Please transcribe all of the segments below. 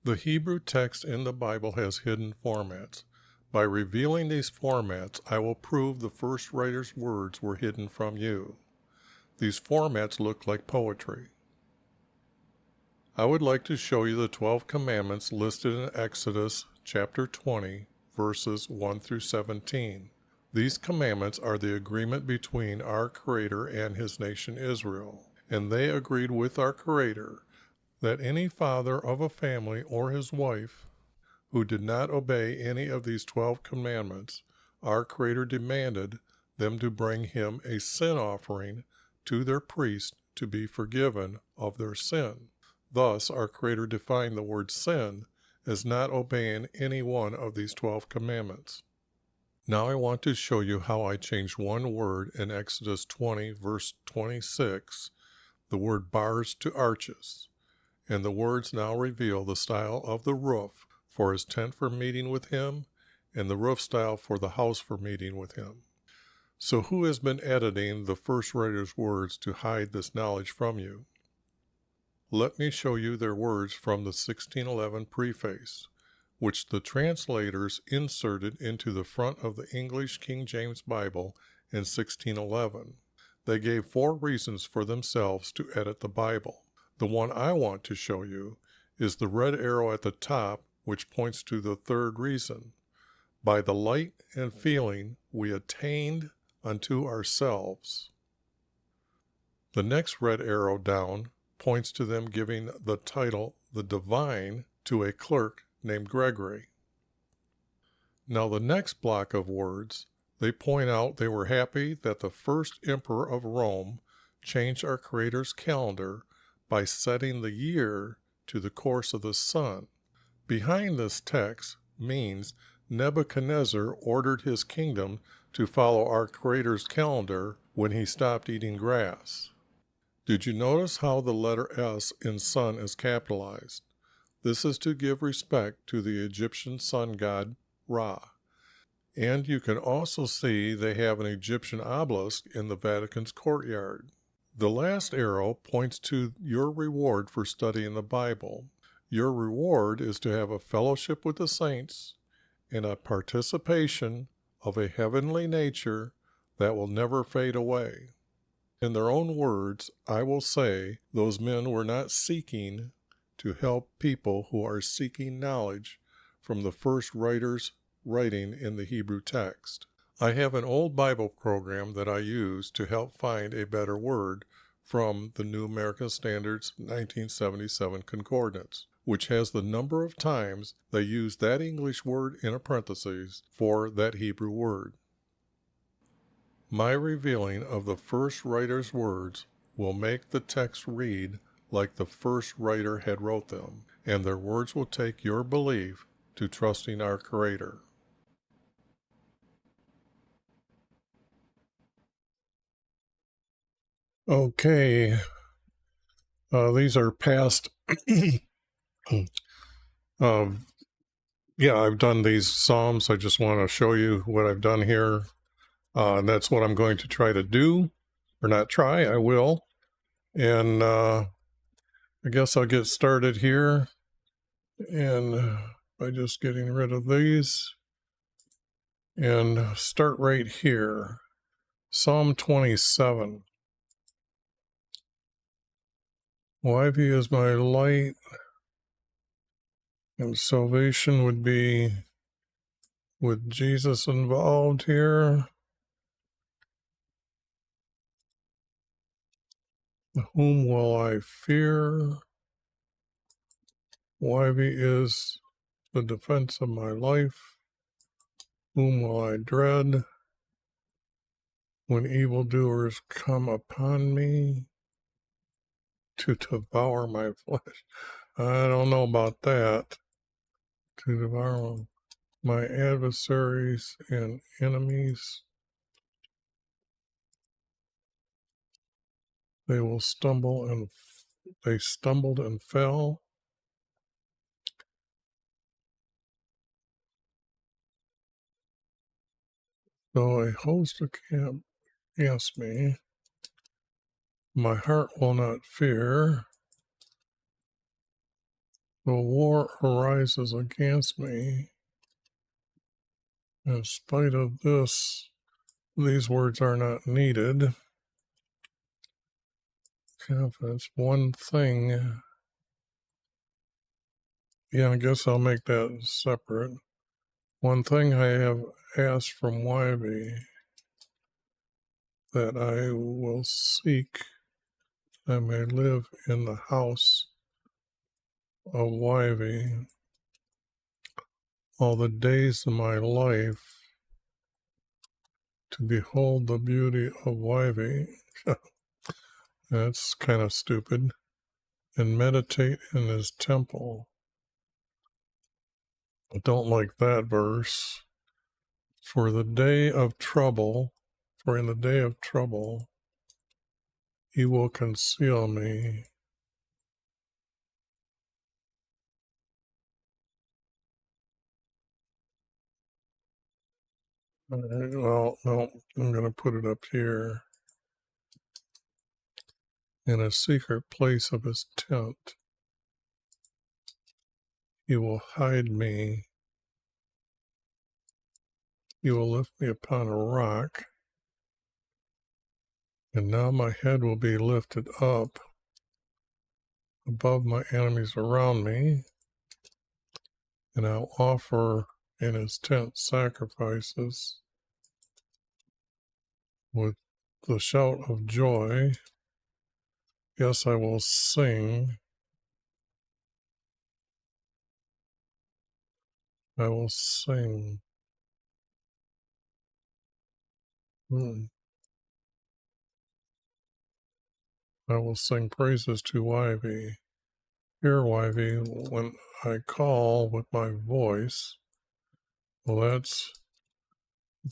The Hebrew text in the Bible has hidden formats. By revealing these formats, I will prove the first writer's words were hidden from you. These formats look like poetry. I would like to show you the 12 commandments listed in Exodus chapter 20, verses 1 through 17. These commandments are the agreement between our Creator and His nation Israel, and they agreed with our Creator that any father of a family or his wife who did not obey any of these 12 commandments, our Creator demanded them to bring Him a sin offering to their priest to be forgiven of their sin. Thus, our Creator defined the word sin as not obeying any one of these 12 commandments. Now I want to show you how I changed one word in Exodus 20, verse 26, the word bars to arches. And the words now reveal the style of the roof for His tent for meeting with Him, and the roof style for the house for meeting with Him. So who has been editing the first writer's words to hide this knowledge from you? Let me show you their words from the 1611 preface, which the translators inserted into the front of the English King James Bible in 1611. They gave 4 reasons for themselves to edit the Bible. The one I want to show you is the red arrow at the top, which points to the 3rd reason. By the light and feeling we attained unto ourselves. The next red arrow down points to them giving the title, the Divine, to a clerk named Gregory. Now the next block of words, they point out they were happy that the first emperor of Rome changed our Creator's calendar by setting the year to the course of the sun. Behind this text means Nebuchadnezzar ordered his kingdom to follow our Creator's calendar when he stopped eating grass. Did you notice how the letter S in sun is capitalized? This is to give respect to the Egyptian sun god Ra. And you can also see they have an Egyptian obelisk in the Vatican's courtyard. The last arrow points to your reward for studying the Bible. Your reward is to have a fellowship with the saints and a participation of a heavenly nature that will never fade away. In their own words, I will say those men were not seeking to help people who are seeking knowledge from the first writers writing in the Hebrew text. I have an old Bible program that I use to help find a better word from the New American Standard's 1977 Concordance, which has the number of times they use that English word in a parenthesis for that Hebrew word. My revealing of the first writer's words will make the text read like the first writer had wrote them, and their words will take your belief to trusting our Creator. Okay, these are past, yeah, I've done these Psalms. I just want to show you what I've done here. And that's what I'm going to try to do, or not try, I will. And I guess I'll get started here, and by just getting rid of these, and start right here. Psalm 27. YV is my light, and salvation would be with Jesus involved here. Whom will I fear? YV is the defense of my life. Whom will I dread? When evildoers come upon me to devour my flesh. I don't know about that. To devour my adversaries and enemies. They will stumble, and they stumbled and fell. Though a host encamp against me, my heart will not fear. The war arises against me. In spite of this, these words are not needed. Confidence, one thing. Yeah, I guess I'll make that separate. One thing I have asked from YB that I will seek, I may live in the house of YB all the days of my life, to behold the beauty of YB. That's kind of stupid. And meditate in his temple. I don't like that verse. For in the day of trouble, he will conceal me. Well, no, I'm going to put it up here. In a secret place of his tent, he will hide me. He will lift me upon a rock. And now my head will be lifted up above my enemies around me. And I'll offer in his tent sacrifices with the shout of joy. Yes, I will sing. I will sing. I will sing praises to YV. Here, YV, when I call with my voice, well, that's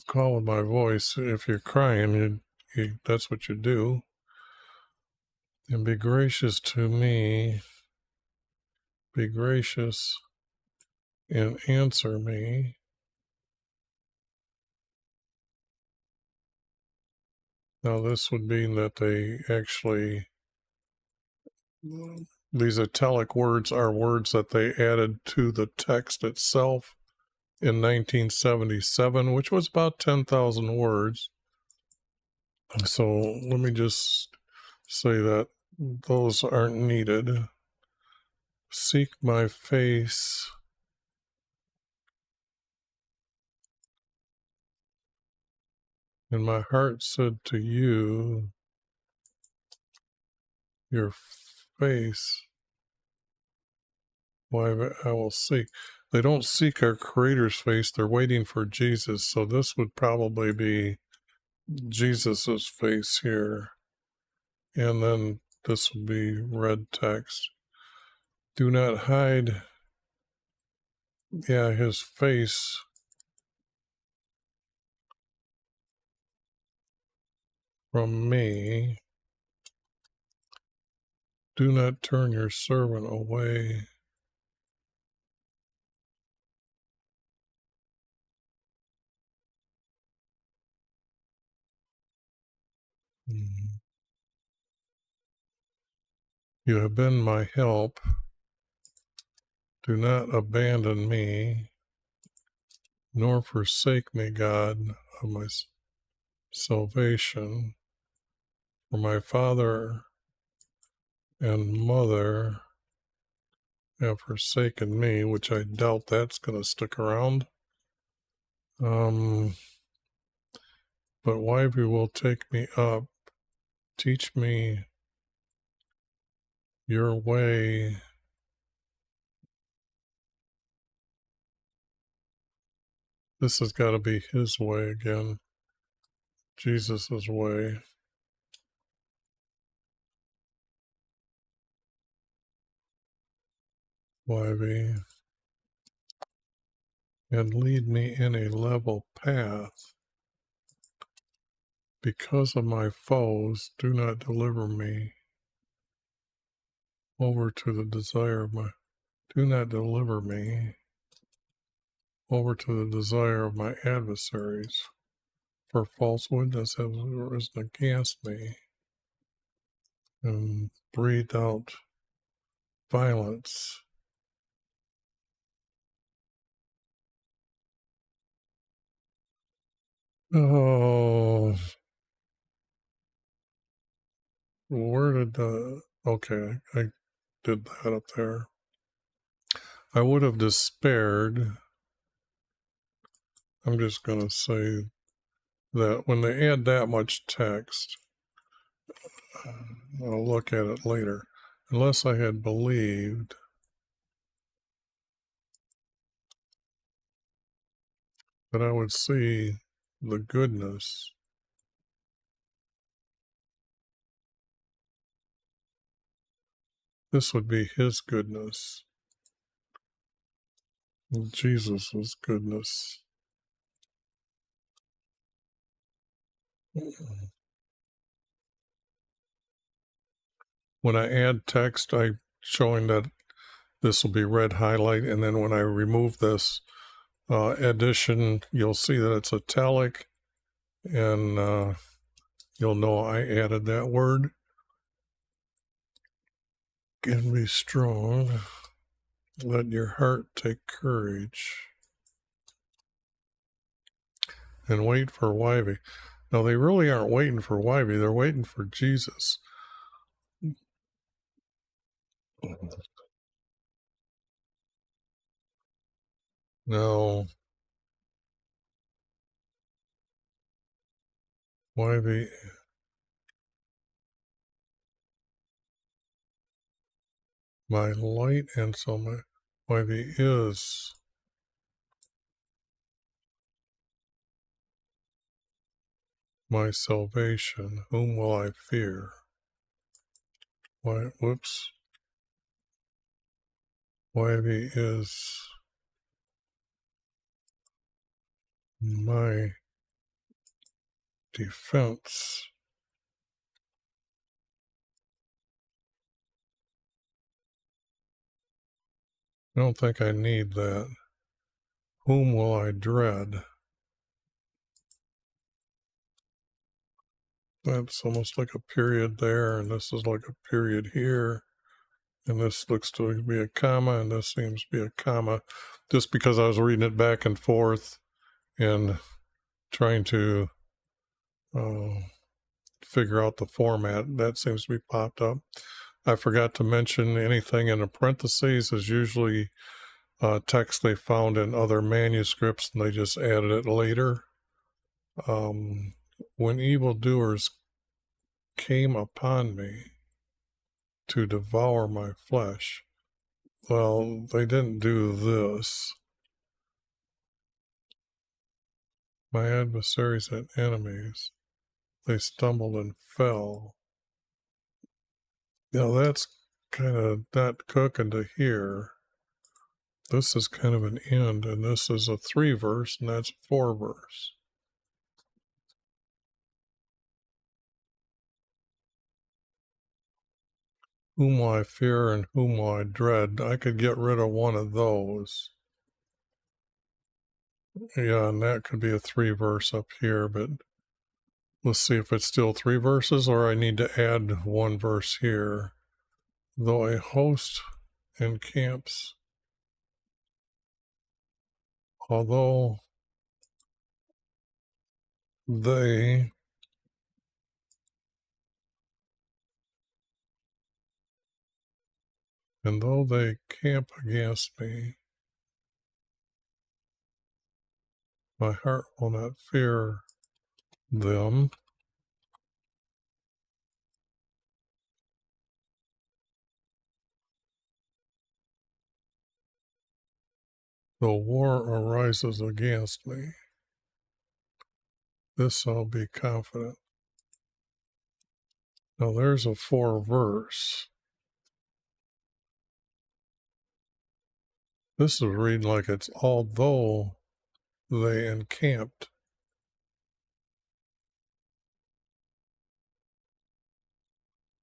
call with my voice. If you're crying, that's what you do. And be gracious to me. Be gracious and answer me. Now, this would mean that they actually, these italic words are words that they added to the text itself in 1977, which was about 10,000 words. So let me just say that those aren't needed. Seek my face. And my heart said to you, your face, why I will seek. They don't seek our Creator's face, they're waiting for Jesus. So this would probably be Jesus's face here. And then this would be red text. Do not hide, his face from me. Do not turn your servant away. You have been my help. Do not abandon me, nor forsake me, God of my salvation. For my father and mother have forsaken me, which I doubt that's going to stick around. But YV will take me up. Teach me your way. This has got to be his way again. Jesus' way. YV. And lead me in a level path. Because of my foes, do not deliver me over to the desire of my, do not deliver me over to the desire of my adversaries, for false witness has risen against me and breathed out violence. Oh, where did okay, I did that up there. I would have despaired. I'm just going to say that when they add that much text, I'll look at it later. Unless I had believed that I would see the goodness. This would be his goodness, Jesus' goodness. When I add text, I'm showing that this will be red highlight, and then when I remove this addition, you'll see that it's italic, and you'll know I added that word. Can be strong. Let your heart take courage. And wait for YV. Now, they really aren't waiting for YV, they're waiting for Jesus. Now, YV, my light, and so my YV is my salvation. Whom will I fear? Whoops. YV is my defense. I don't think I need that. Whom will I dread? That's almost like a period there, and this is like a period here, and this looks to be a comma, and this seems to be a comma, just because I was reading it back and forth and trying to figure out the format. That seems to be popped up. I forgot to mention anything in the parentheses is usually text they found in other manuscripts, and they just added it later. When evildoers came upon me to devour my flesh. Well, they didn't do this. My adversaries and enemies, they stumbled and fell. Now that's kind of not cooking to hear. This is kind of an end, and this is a 3 verse, and that's a 4 verse. Whom will I fear and whom will I dread? I could get rid of one of those. Yeah, and that could be a 3 verse up here, but let's see if it's still 3 verses or I need to add 1 verse here. Though a host encamps, although they and though they camp against me, my heart will not fear them. Though war arises against me, this I'll be confident. Now there's a 4 verse. This is reading like it's although they encamped.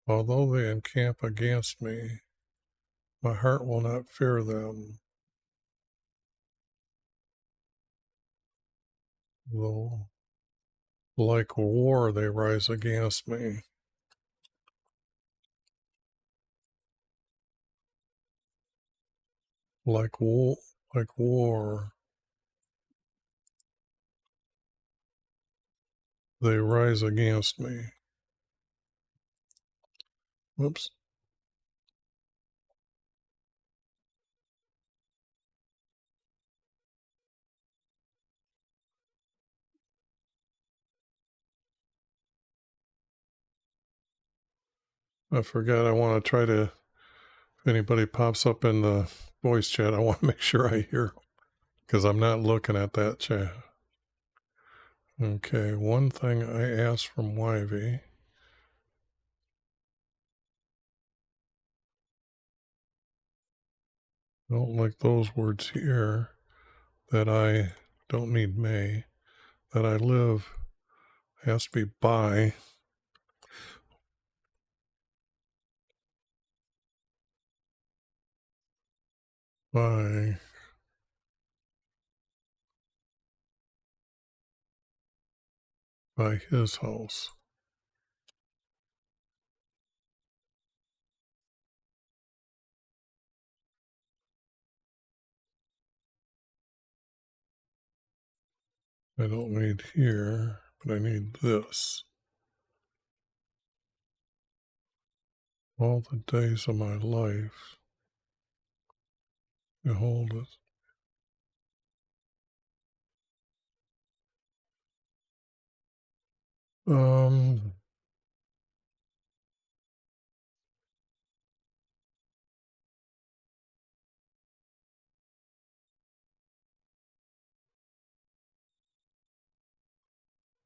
Although they encamp against me, my heart will not fear them. Though like war they rise against me. Like war. they rise against me. Whoops. I forgot I want to try to, if anybody pops up in the voice chat, I want to make sure I hear because I'm not looking at that chat. Okay, one thing I asked from YV. Don't like those words here. That I don't need may. That I live has to be by. By his house. I don't need here, but I need this. All the days of my life, behold it. Um,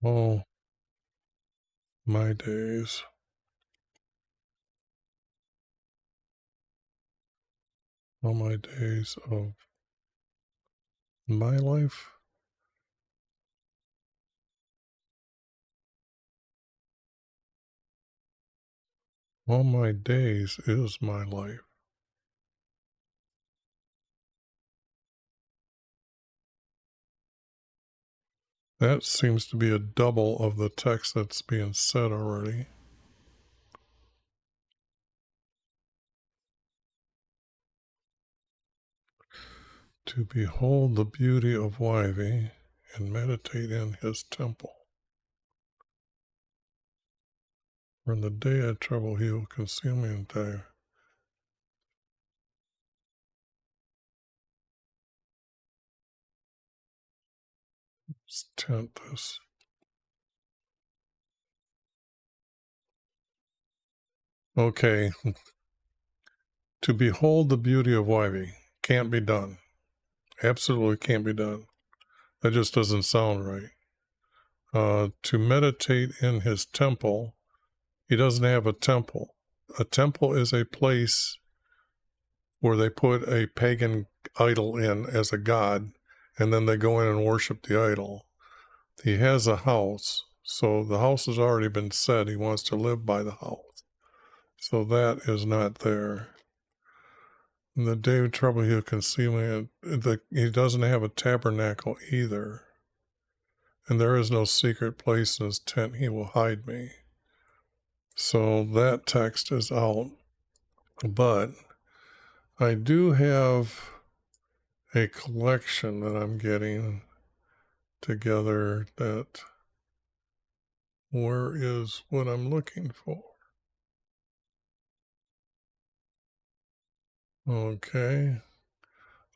all my days. All my days of my life. All my days is my life. That seems to be a double of the text that's being said already. To behold the beauty of YV and meditate in his temple. For in the day of trouble he will consume me entire. Tent this. Okay. To behold the beauty of YV can't be done. Absolutely can't be done. That just doesn't sound right. To meditate in his temple, he doesn't have a temple. A temple is a place where they put a pagan idol in as a god, and then they go in and worship the idol. He has a house, so the house has already been said. He wants to live by the house. So that is not there. In the day of trouble, he'll conceal me. He doesn't have a tabernacle either. And there is no secret place in his tent. He will hide me. So that text is out. But I do have a collection that I'm getting together that where is what I'm looking for. Okay.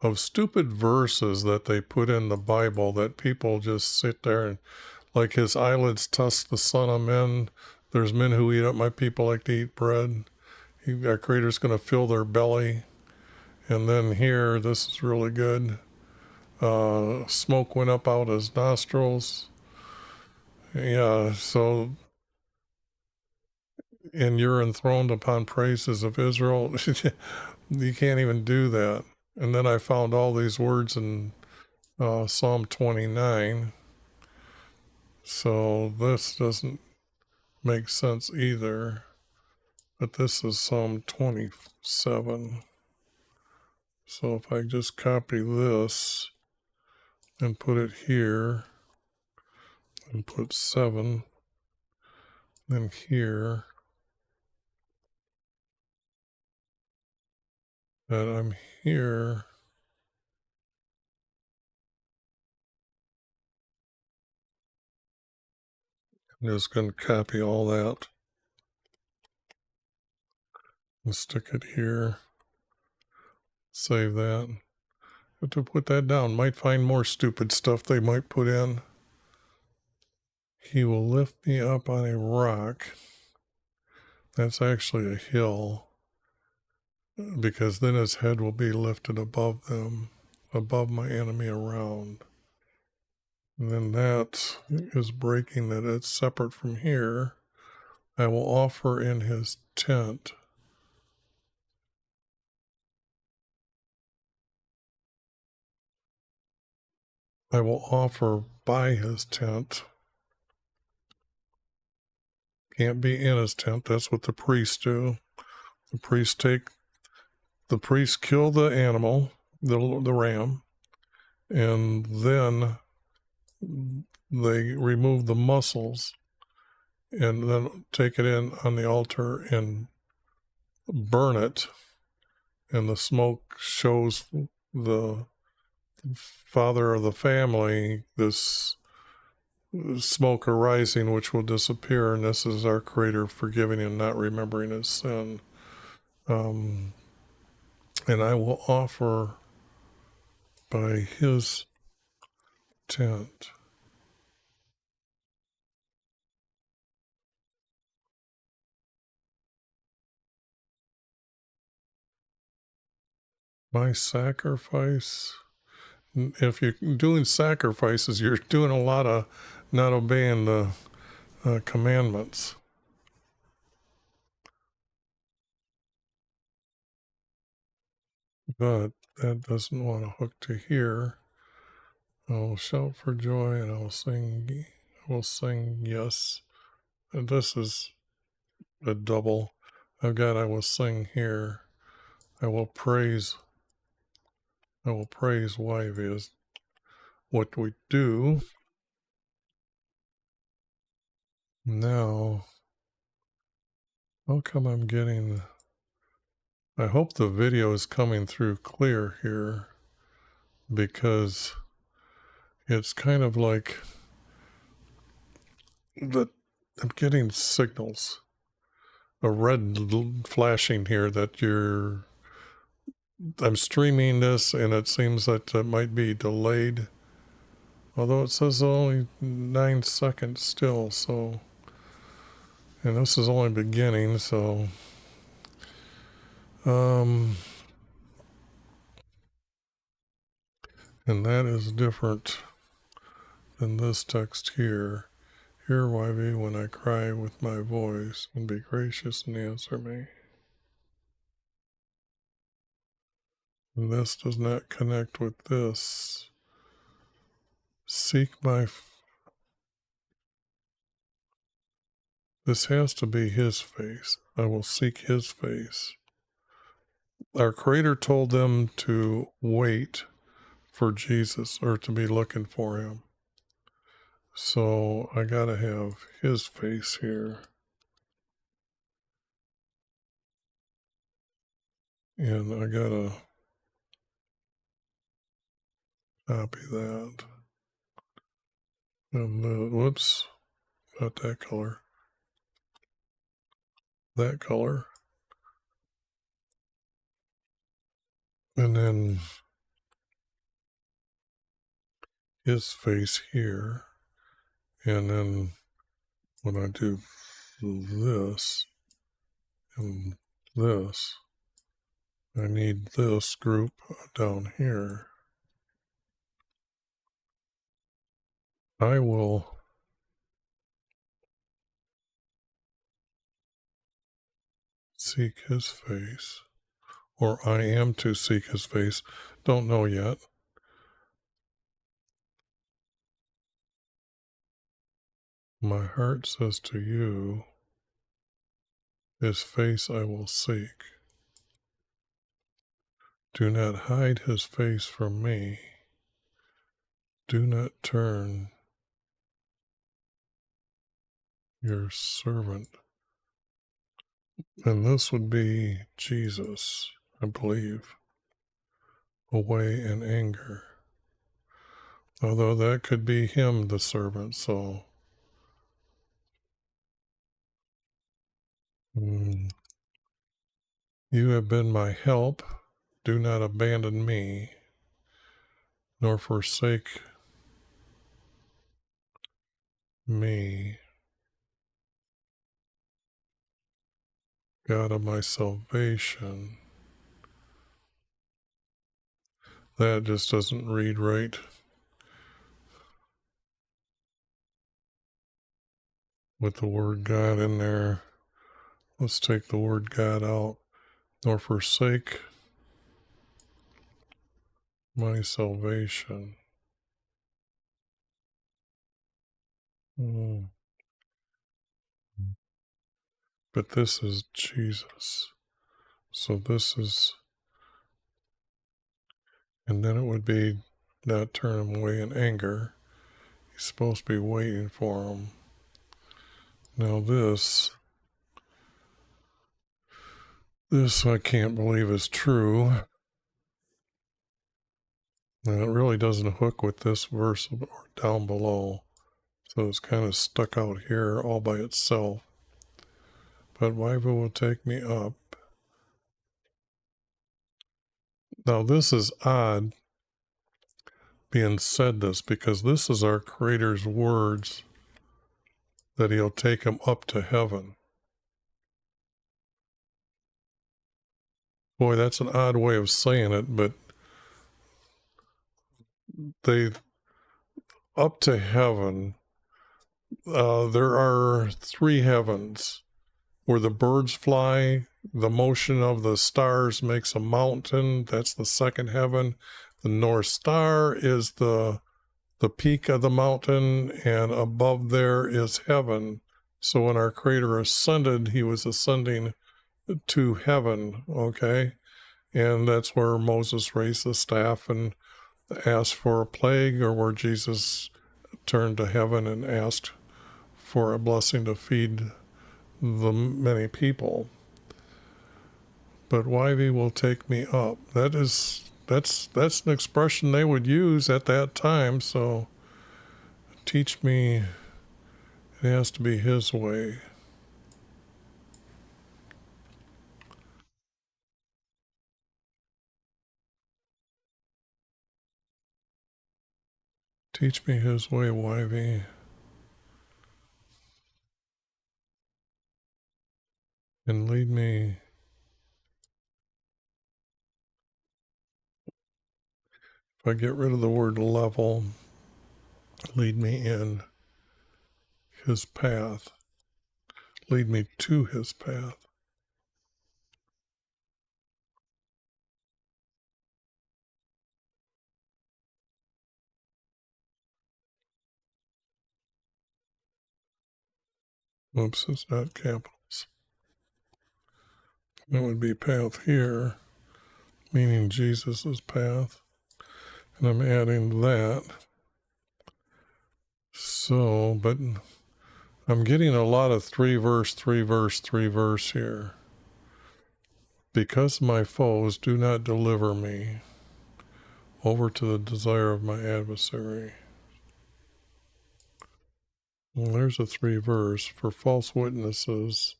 Of stupid verses that they put in the Bible that people just sit there and, like, his eyelids tusk the son of men. There's men who eat up my people like to eat bread. Our Creator's going to fill their belly. And then here, this is really good. Smoke went up out his nostrils. Yeah, so, and you're enthroned upon praises of Israel. You can't even do that. And then I found all these words in Psalm 29. So this doesn't make sense either. But this is Psalm 27. So if I just copy this and put it here and put 7, then here, that I'm here. I'm just going to copy all that and stick it here. Save that. But to put that down, might find more stupid stuff they might put in. He will lift me up on a rock. That's actually a hill, because then his head will be lifted above them, above my enemy around. And then that is breaking that it's separate from here. I will offer in his tent. I will offer by his tent. Can't be in his tent. That's what the priests do. The priests kill the animal, the ram, and then they remove the muscles and then take it in on the altar and burn it. And the smoke shows the father of the family this smoke arising, which will disappear, and this is our Creator forgiving and not remembering his sin. And I will offer by his tent. My sacrifice. If you're doing sacrifices, you're doing a lot of not obeying the commandments. But that doesn't want to hook to here. I will shout for joy and I will sing yes. And this is a double. I've got I will sing here. I will praise YHVH'S. What we do now, how come I'm getting, I hope the video is coming through clear here, because it's kind of like that I'm getting signals, a red flashing here that I'm streaming this and it seems that it might be delayed, although it says only 9 seconds still. So, and this is only beginning, so and that is different than this text here. Hear, YV, when I cry with my voice, and be gracious and answer me. And this does not connect with this. Seek my... This has to be his face. I will seek his face. Our Creator told them to wait for Jesus, or to be looking for him. So I gotta have his face here. And I gotta copy that. And whoops, not that color. That color. And then his face here. And then when I do this and this, I need this group down here. I will seek his face, or I am to seek his face. Don't know yet. My heart says to you, his face I will seek. Do not hide his face from me. Do not turn your servant. And this would be Jesus, I believe, away in anger. Although that could be him, the servant, so You have been my help. Do not abandon me, nor forsake me, God of my salvation. That just doesn't read right with the word God in there. Let's take the word God out. Nor forsake my salvation. But this is Jesus. So this is, and then it would be not turn him away in anger. He's supposed to be waiting for him. Now this I can't believe is true. And it really doesn't hook with this verse down below. So it's kind of stuck out here all by itself. But YHVH will take me up. Now this is odd being said this, because this is our Creator's words that he'll take him up to heaven. Boy, that's an odd way of saying it, but they up to heaven. There are 3 heavens where the birds fly. The motion of the stars makes a mountain. That's the 2nd heaven. The North Star is the peak of the mountain, and above there is heaven. So when our Creator ascended, he was ascending to heaven, okay? And that's where Moses raised the staff and asked for a plague, or where Jesus turned to heaven and asked for a blessing to feed the many people. But YHVH will take me up. That's an expression they would use at that time. So teach me, it has to be his way. Teach me his way, YHVH. And lead me. If I get rid of the word level, lead me in his path. Lead me to his path. Oops, it's not capitals. That would be path here, meaning Jesus's path. And I'm adding that. So, but I'm getting a lot of 3 verse, 3 verse, 3 verse here. Because my foes do not deliver me over to the desire of my adversary. Well, there's a 3 verse. For false witnesses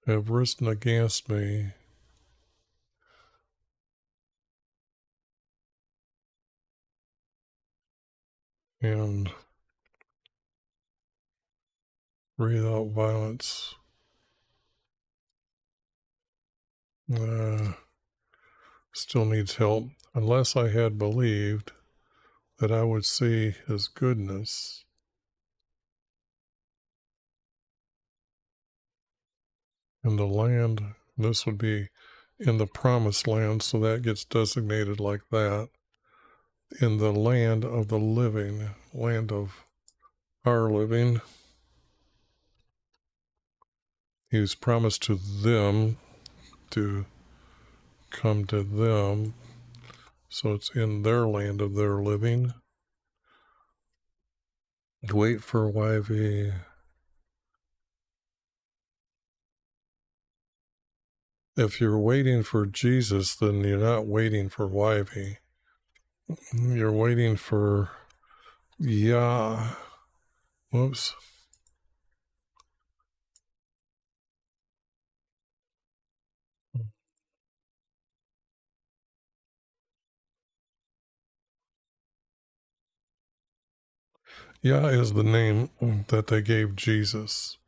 have risen against me, and breathe out violence. Still needs help. Unless I had believed that I would see his goodness in the land. This would be in the promised land, so that gets designated like that. In the land of the living, land of our living. He was promised to them, to come to them, so it's in their land of their living. Wait for YHVH. If you're waiting for Jesus, then you're not waiting for YHVH. You're waiting for Yah. Whoops. Yah is the name that they gave Jesus.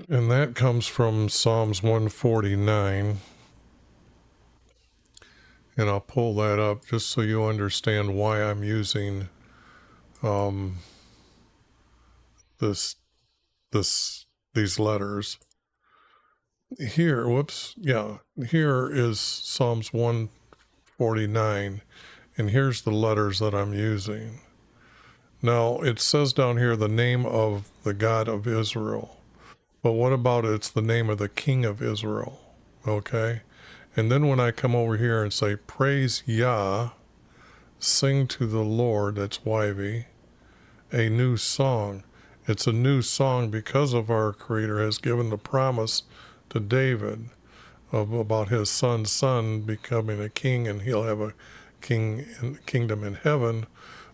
And that comes from Psalms 149. And I'll pull that up just so you understand why I'm using this these letters. Here is Psalms 149, and here's the letters that I'm using. Now, it says down here the name of the God of Israel. But what about it's the name of the King of Israel? Okay? And then when I come over here and say, praise Yah, sing to the Lord, that's YV, a new song. It's a new song because of our Creator has given the promise to David about his son's son becoming a king, and he'll have a kingdom in heaven,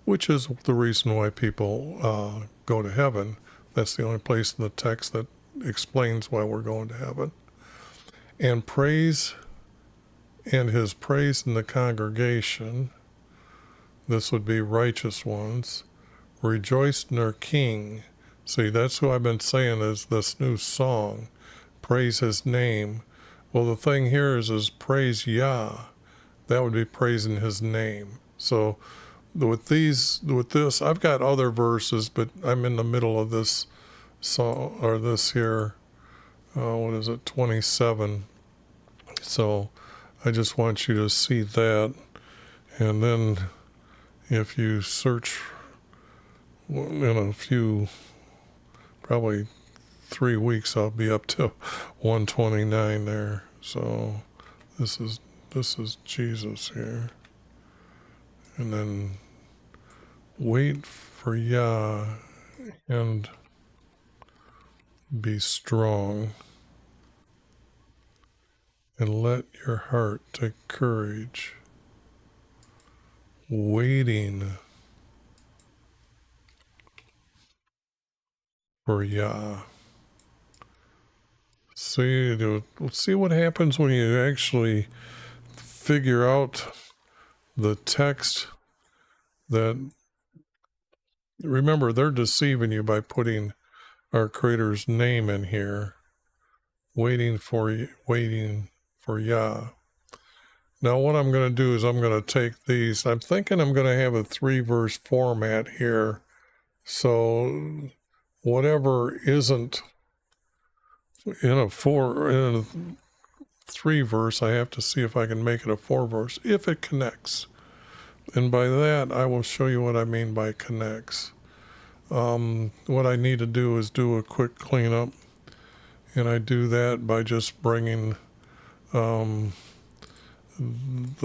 which is the reason why people go to heaven. That's the only place in the text that explains why we're going to heaven. And praise, and his praise in the congregation, this would be righteous ones, rejoice in their king. See, that's who I've been saying is this new song, praise his name. Well, the thing here is praise Yah. That would be praising his name. So with this, I've got other verses, but I'm in the middle of this song, or this here, what is it, 27. So I just want you to see that. And then if you search in a few, probably 3 weeks, I'll be up to 129 there. So this is Jesus here. And then wait for Yah and be strong, and let your heart take courage, waiting for Yah. See what happens when you actually figure out the text. That, remember, they're deceiving you by putting our Creator's name in here, waiting for Yah. Now what I'm going to do is I'm going to take these. I'm thinking I'm going to have a 3-verse format here. So whatever isn't in a 3-verse, I have to see if I can make it a 4-verse, if it connects. And by that, I will show you what I mean by connects. What I need to do is do a quick cleanup, and I do that by just bringing the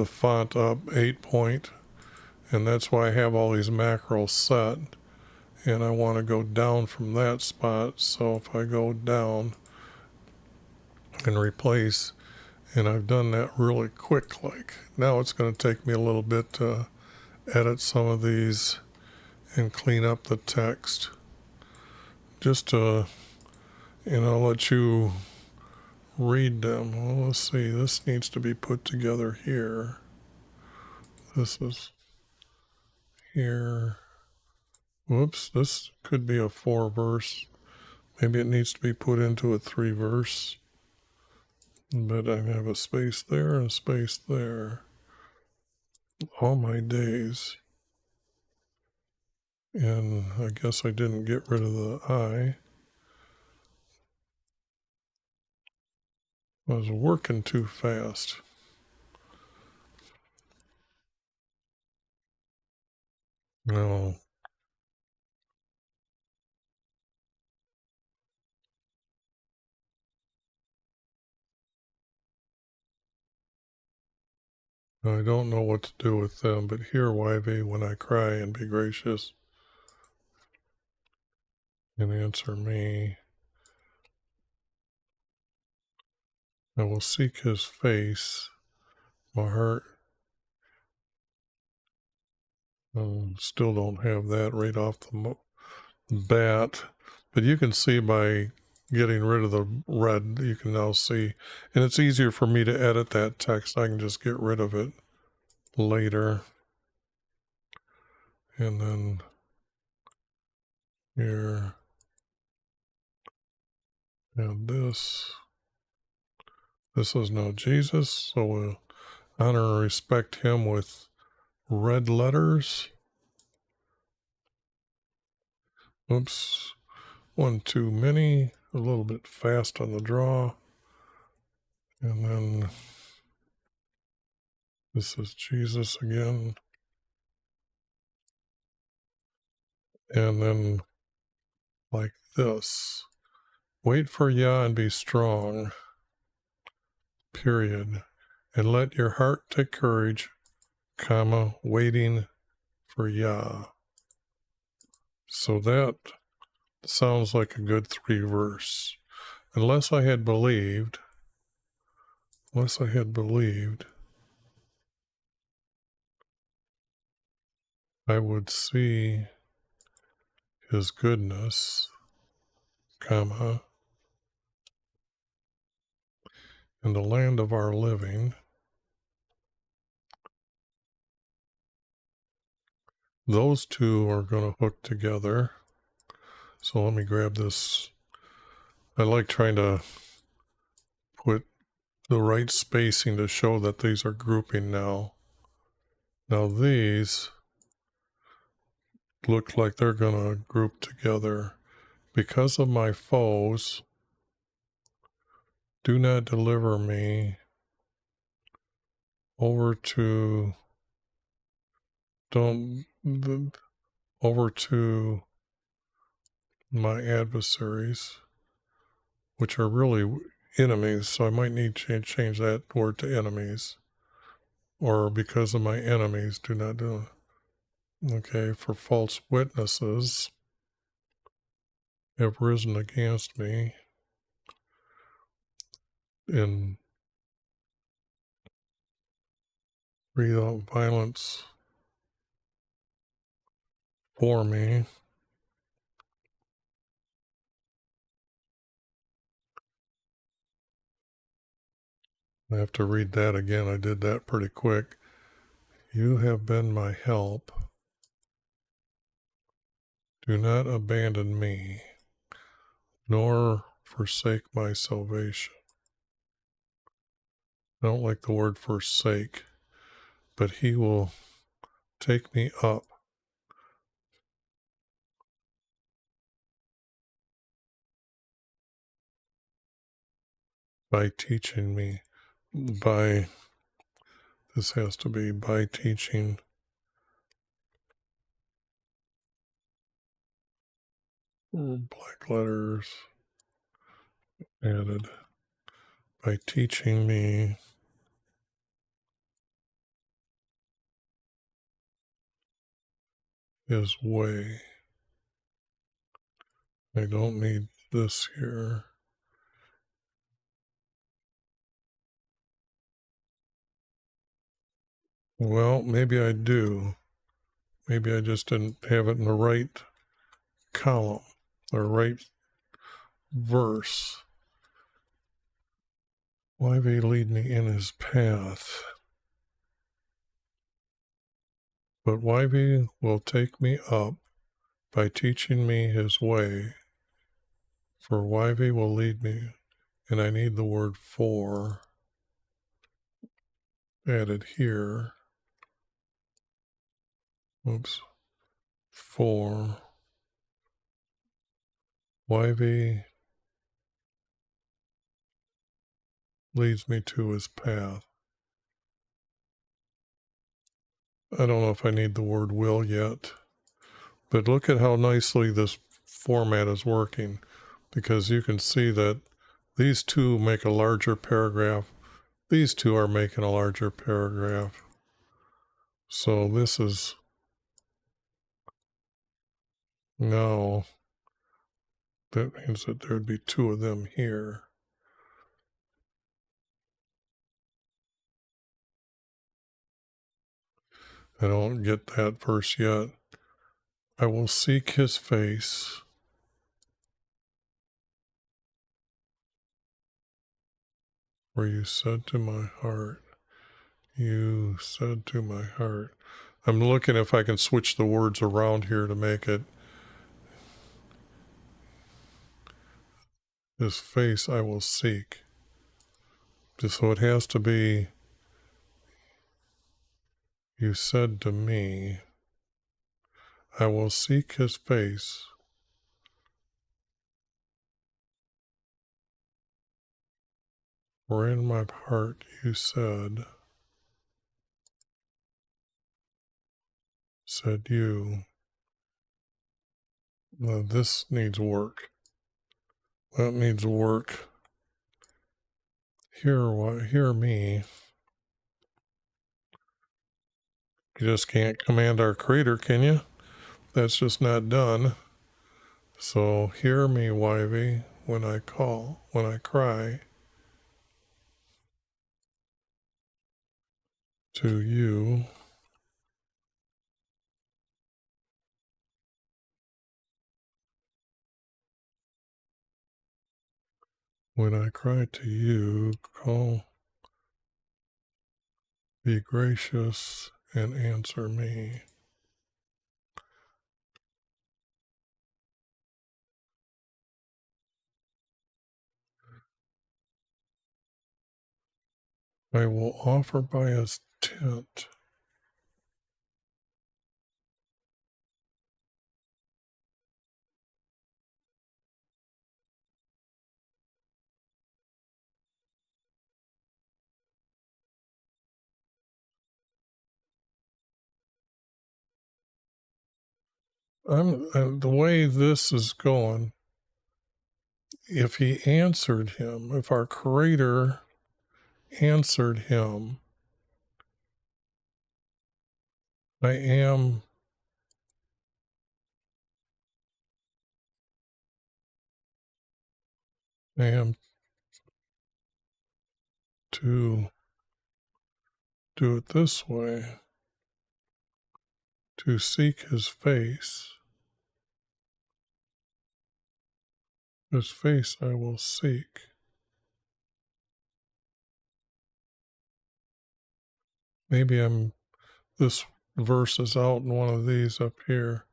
font up 8 point, and that's why I have all these macros set, and I want to go down from that spot. So if I go down and replace, and I've done that really quick, like now it's going to take me a little bit to edit some of these and clean up the text, just to let you read them. Well, let's see, this needs to be put together here. This is here. Whoops, this could be a 4-verse. Maybe it needs to be put into a 3-verse. But I have a space there and a space there. All my days. And I guess I didn't get rid of the I. I was working too fast. No. I don't know what to do with them, but hear YV when I cry, and be gracious and answer me. I will seek his face. My heart. Still don't have that right off the bat, but you can see by getting rid of the red, you can now see, and it's easier for me to edit that text. I can just get rid of it later, and then here. And this is now Jesus, so we'll honor and respect him with red letters. Oops, one too many, a little bit fast on the draw. And then this is Jesus again. And then like this. Wait for Yah and be strong, period. And let your heart take courage, comma, waiting for Yah. So that sounds like a good 3 verse. Unless I had believed, I would see his goodness, comma, in the land of our living. Those two are going to hook together. So let me grab this. I like trying to put the right spacing to show that these are grouping now. Now these look like they're going to group together. Because of my foes, do not deliver me over to my adversaries, which are really enemies, so I might need to change that word to enemies. Or because of my enemies, do not do it. Okay, for false witnesses have risen against me and breathe out violence for me. I have to read that again. I did that pretty quick. You have been my help. Do not abandon me, nor forsake my salvation. I don't like the word forsake, but he will take me up by teaching me, this has to be by teaching black letters added, by teaching me his way. I don't need this here. Well, maybe I do. Maybe I just didn't have it in the right column or right verse. YV lead me in his path. But YV will take me up by teaching me his way. For YV will lead me, and I need the word for added here. Oops. For YV leads me to his path. I don't know if I need the word will yet, but look at how nicely this format is working, because you can see that these two make a larger paragraph. These two are making a larger paragraph. So this is now, that means that there'd be 2 of them here. I don't get that verse yet. I will seek his face. For you said to my heart. You said to my heart. I'm looking if I can switch the words around here to make it. His face I will seek. So it has to be, you said to me, I will seek his face. For in my heart you said you. Now this needs work. That needs work. Hear me. You just can't command our Creator, can you? That's just not done. So hear me, Yvy, when I cry to you. When I cry to you, be gracious and answer me. I will offer by his tent. The way this is going, if he answered him, if our Creator answered him, I am to do it this way, to seek his face. His face I will seek. Maybe this verse is out in one of these up here.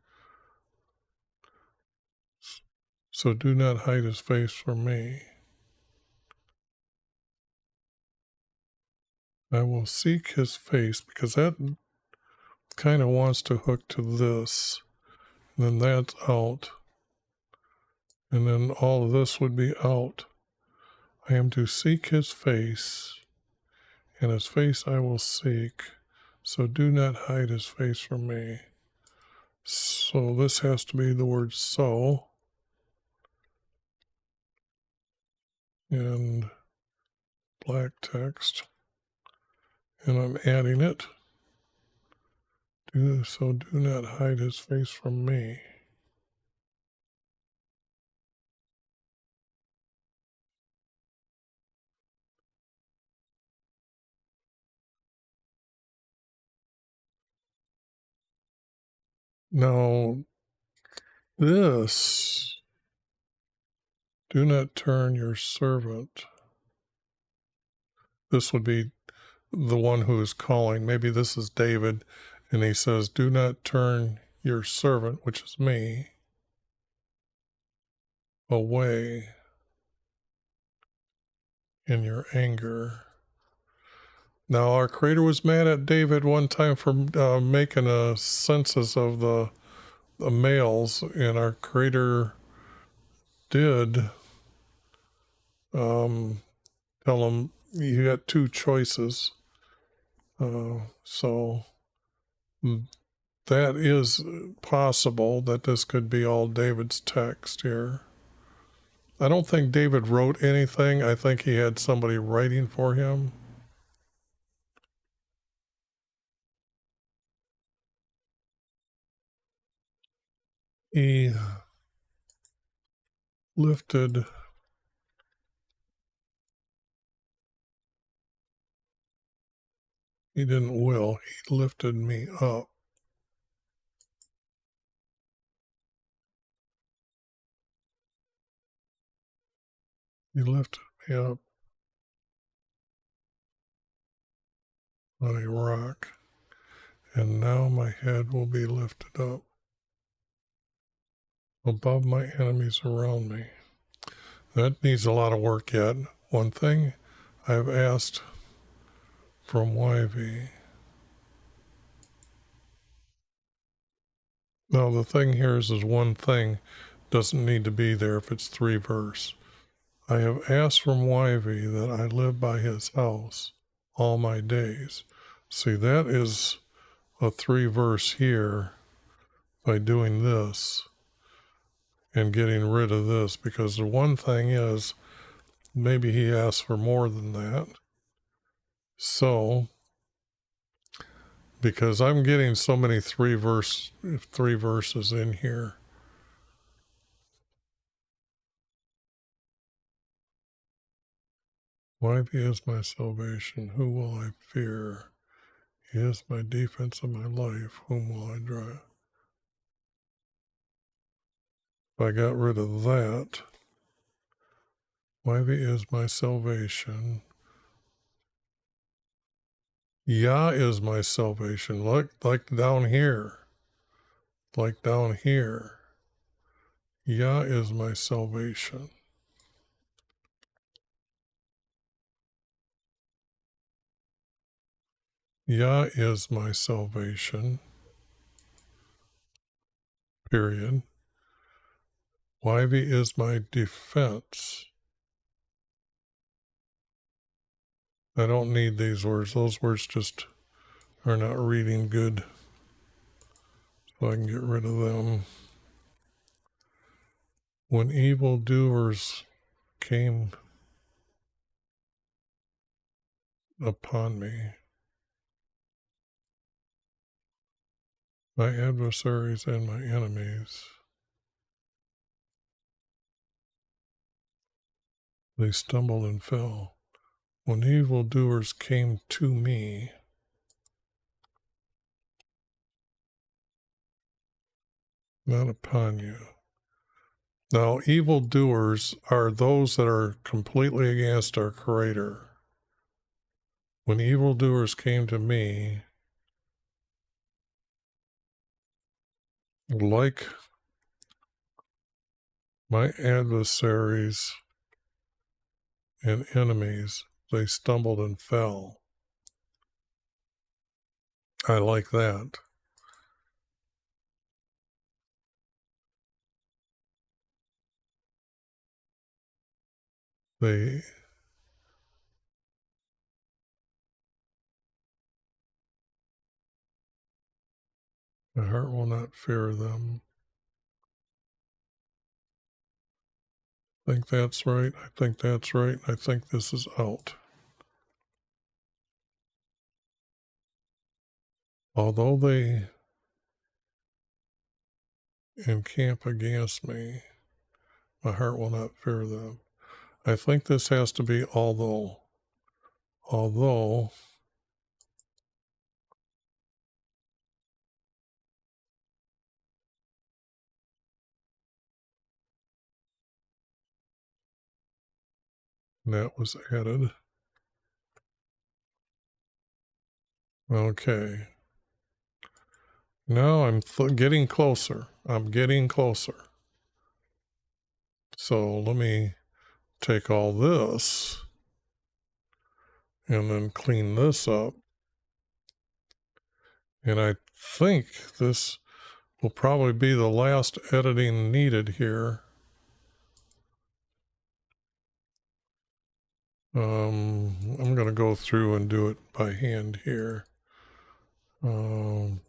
So do not hide his face from me. I will seek his face, because that kind of wants to hook to this. And then that's out. And then all of this would be out. I am to seek his face, and his face I will seek. So do not hide his face from me. So this has to be the word so. And black text. And I'm adding it. So do not hide his face from me. Now, this, do not turn your servant. This would be the one who is calling. Maybe this is David, and he says, do not turn your servant, which is me, away in your anger. Now, our Creator was mad at David one time for making a census of the males, and our Creator did tell him, you got two choices. So that is possible that this could be all David's text here. I don't think David wrote anything. I think he had somebody writing for him. He lifted he lifted me up. He lifted me up on a rock, and now my head will be lifted up above my enemies around me. That needs a lot of work yet. One thing I've asked from YV. Now the thing here is one thing doesn't need to be there if it's 3 verse. I have asked from YV that I live by his house all my days. See, that is a 3 verse here by doing this and getting rid of this, because the one thing is maybe he asked for more than that. So because I'm getting so many 3 verses in here. Why he is my salvation, who will I fear? He is my defense of my life, whom will I dread? If I got rid of that, why he is my salvation. Yah is my salvation. Like down here. Like down here. Yah is my salvation. Yah is my salvation. Period. YV is my defense. I don't need these words. Those words just are not reading good. So I can get rid of them. When evildoers came upon me, my adversaries and my enemies, they stumbled and fell. When evildoers came to me, not upon you. Now, evildoers are those that are completely against our Creator. When evildoers came to me, like my adversaries and enemies, they stumbled and fell. I like that. My heart will not fear them. I think that's right. I think that's right. I think this is out. Although they encamp against me, my heart will not fear them. I think this has to be although. Although that was added. Okay. Now I'm getting closer. I'm getting closer. So let me take all this and then clean this up. And I think this will probably be the last editing needed here. I'm going to go through and do it by hand here. But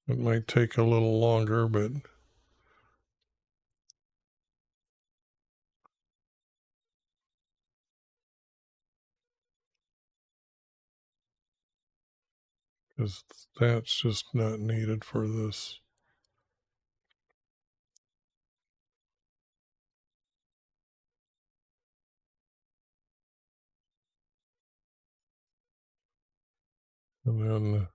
it might take a little longer, but because that's just not needed for this. And then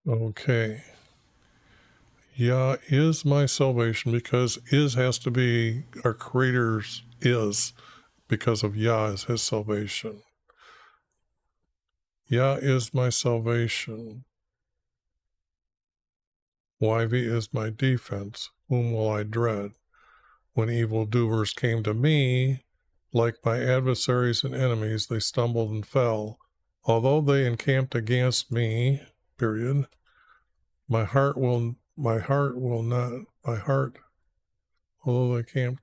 Okay. Yah is my salvation, because is has to be our Creator's is, because of Yah is his salvation. Yah is my salvation. YV is my defense. Whom will I dread? When evildoers came to me, like my adversaries and enemies, they stumbled and fell. Although they encamped against me, period, my heart, although they camped,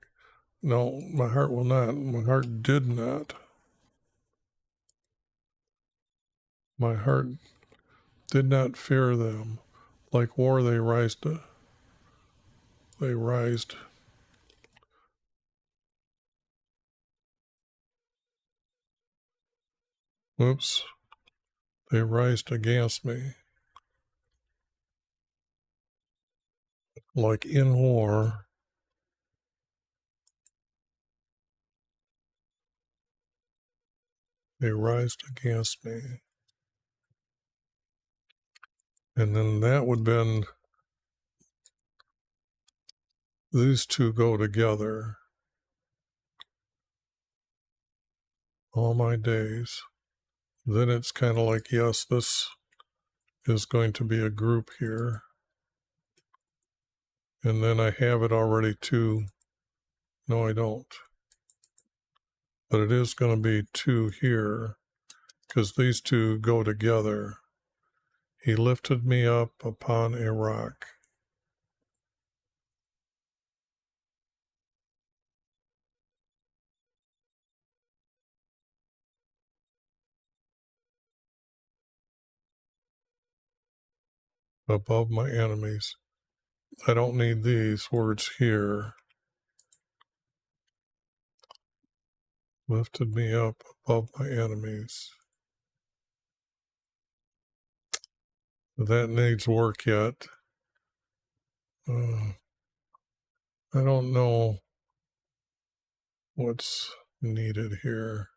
no, my heart did not. My heart did not fear them. Like war they rised. Oops. They rised against me. Like in war, they rised against me. And then that would have been, these two go together all my days. Then it's kind of like, yes, this is going to be a group here. And then I have it already too. No, I don't. But it is going to be two here, because these two go together. He lifted me up upon a rock. Above my enemies. I don't need these words here. Lifted me up above my enemies. That needs work yet. I don't know what's needed here.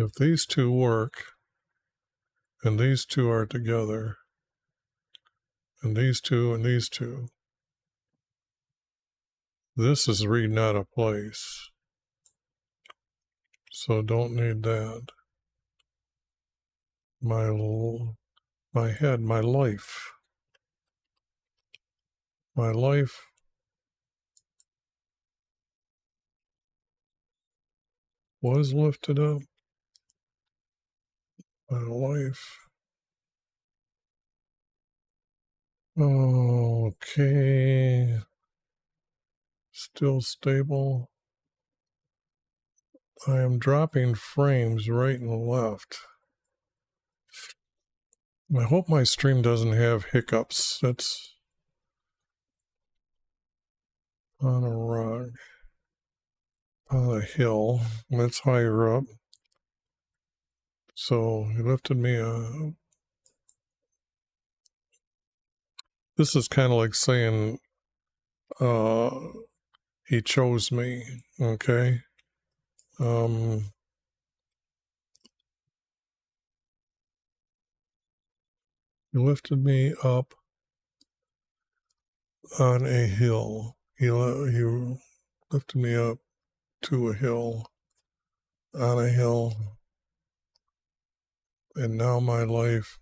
If these two work, and these two are together, and these two, this is reading out of place. So don't need that. My head, my life was lifted up. My life. Okay. Still stable. I am dropping frames right and left. I hope my stream doesn't have hiccups. That's on a rock, on a hill. That's higher up. So he lifted me up. This is kind of like saying he chose me, okay? He lifted me up on a hill. He lifted me up to a hill, on a hill, and now my life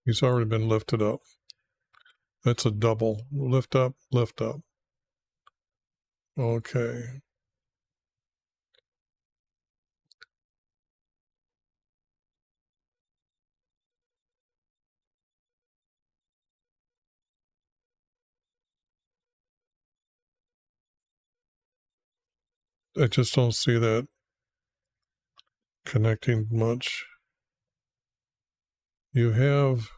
he's already been lifted up. That's a double. Lift up, lift up. Okay. I just don't see that connecting much. You have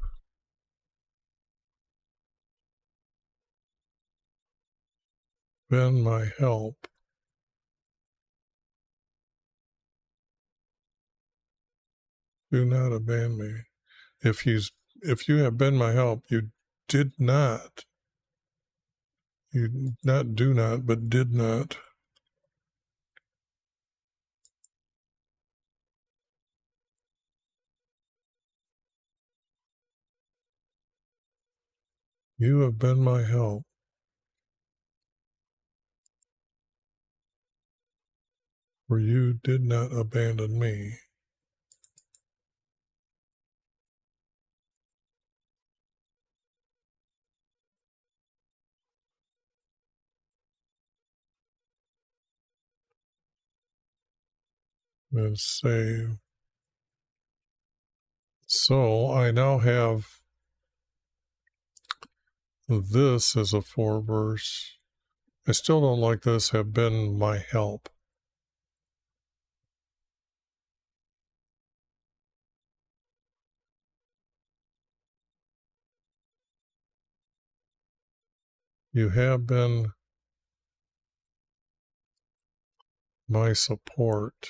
been my help. Do not abandon me. If you have been my help, you did not. You not do not, but did not. You have been my help, for you did not abandon me. And say, so I now have this as a 4 verse. I still don't like this, have been my help. You have been my support,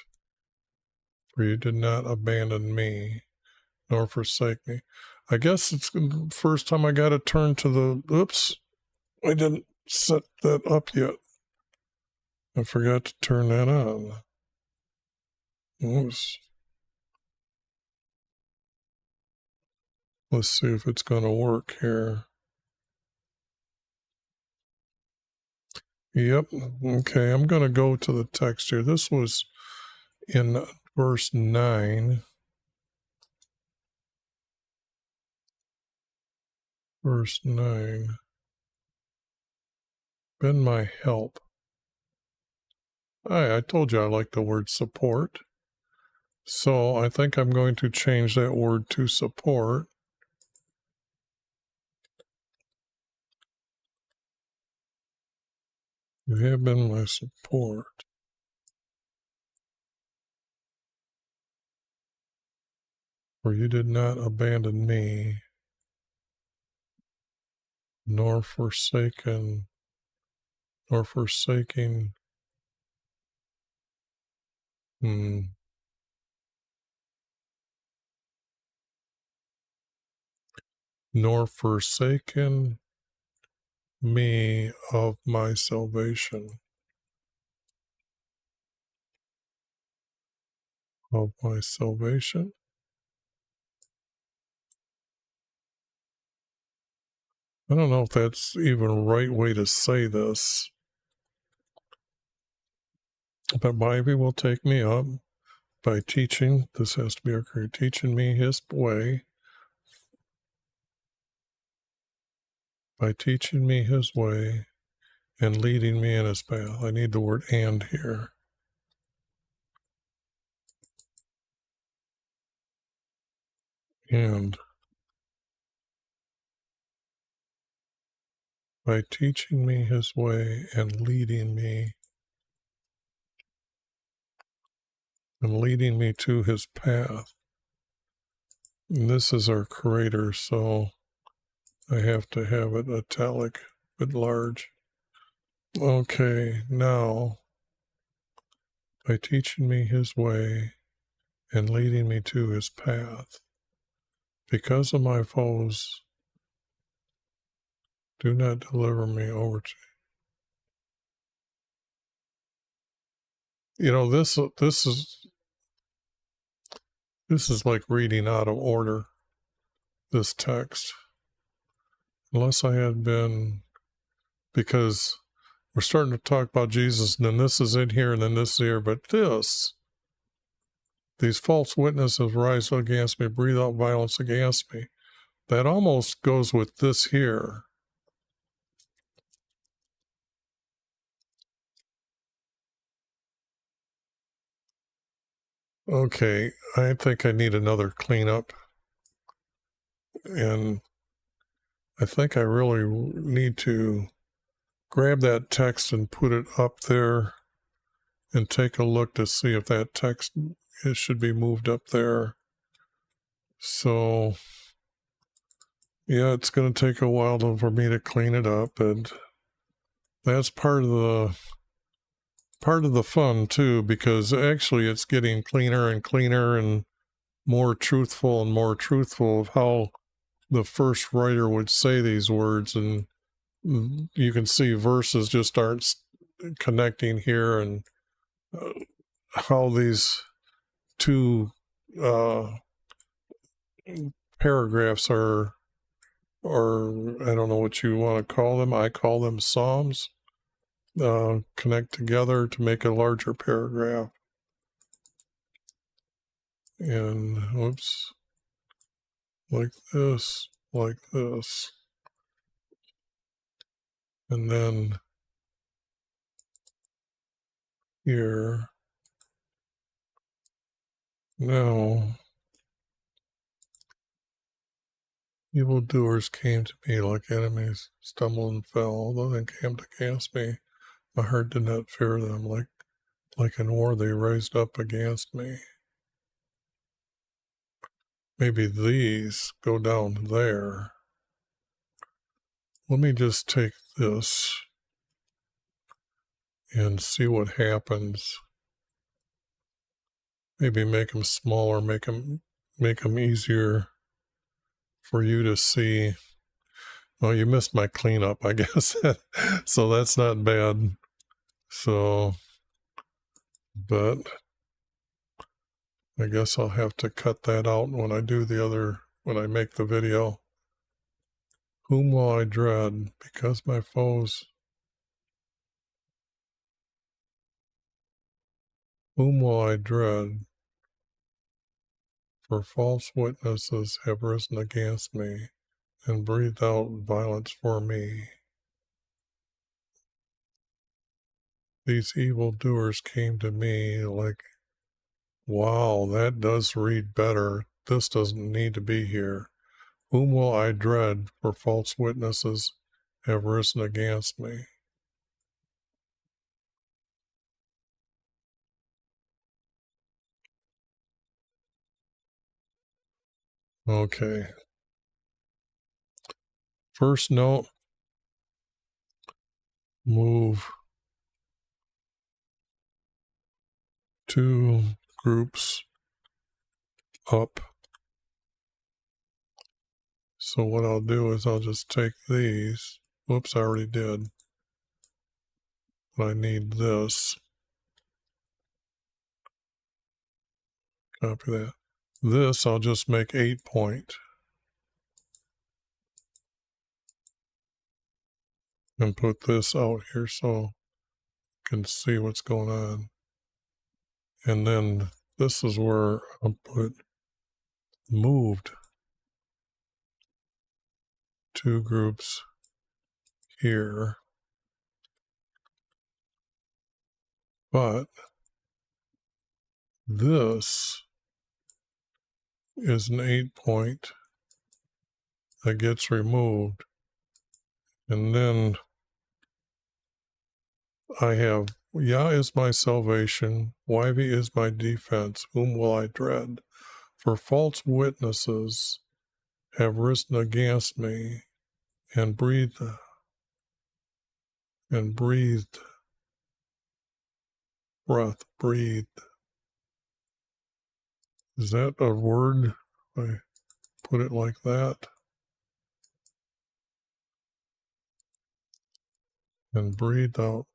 for you did not abandon me nor forsake me. I guess it's the first time I got to turn to the, oops, I didn't set that up yet. I forgot to turn that on. Oops. Let's see if it's going to work here. Yep. Okay, I'm going to go to the text here. This was in verse 9. Verse 9. Been my help. I told you I like the word support. So I think I'm going to change that word to support. You have been my support. For you did not abandon me, nor forsaking, nor forsaken me of my salvation. Of my salvation. I don't know if that's even a right way to say this. But Bivy will take me up by teaching, this has to be our career, teaching me his way. By teaching me his way and leading me in his path. I need the word and here. And by teaching me his way and leading me to his path. And this is our creator, so I have to have it italic but large. Okay, now by teaching me his way and leading me to his path. Because of my foes, do not deliver me over to you. You know, this is like reading out of order, this text. Unless I had been, because we're starting to talk about Jesus, and then this is in here, and then this is here, but these false witnesses rise against me, breathe out violence against me. That almost goes with this here. Okay, I think I need another cleanup. And I think I really need to grab that text and put it up there and take a look to see if that text it should be moved up there. So yeah, it's going to take a while for me to clean it up, and that's part of the fun too, because actually it's getting cleaner and cleaner and more truthful of how the first writer would say these words. And you can see verses just aren't connecting here, and how these two paragraphs are, or I don't know what you want to call them. I call them Psalms, connect together to make a larger paragraph. And whoops, like this, and then here. Now, evildoers came to me like enemies, stumbled and fell, although they camped against me. My heart did not fear them. Like in war, they raised up against me. Maybe these go down there. Let me just take this and see what happens. Maybe make them smaller, make them easier for you to see. Well, you missed my cleanup, I guess. So that's not bad. So, but I guess I'll have to cut that out when I make the video. Whom will I dread? Because my foes. Whom will I dread? For false witnesses have risen against me and breathed out violence for me. These evildoers came to me like, wow, that does read better. This doesn't need to be here. Whom will I dread? For false witnesses have risen against me. Okay. First note, move 2 groups up. So what I'll do is I'll just take these. Whoops, I already did. But I need this. Copy that. This I'll just make 8 point. And put this out here so you can see what's going on. And then this is where I'll put moved 2 groups here. But this is an 8 point that gets removed. And then I have Yah is my salvation, YV is my defense, whom will I dread? For false witnesses have risen against me and breathed. Breathed. Is that a word? I put it like that. And breathed out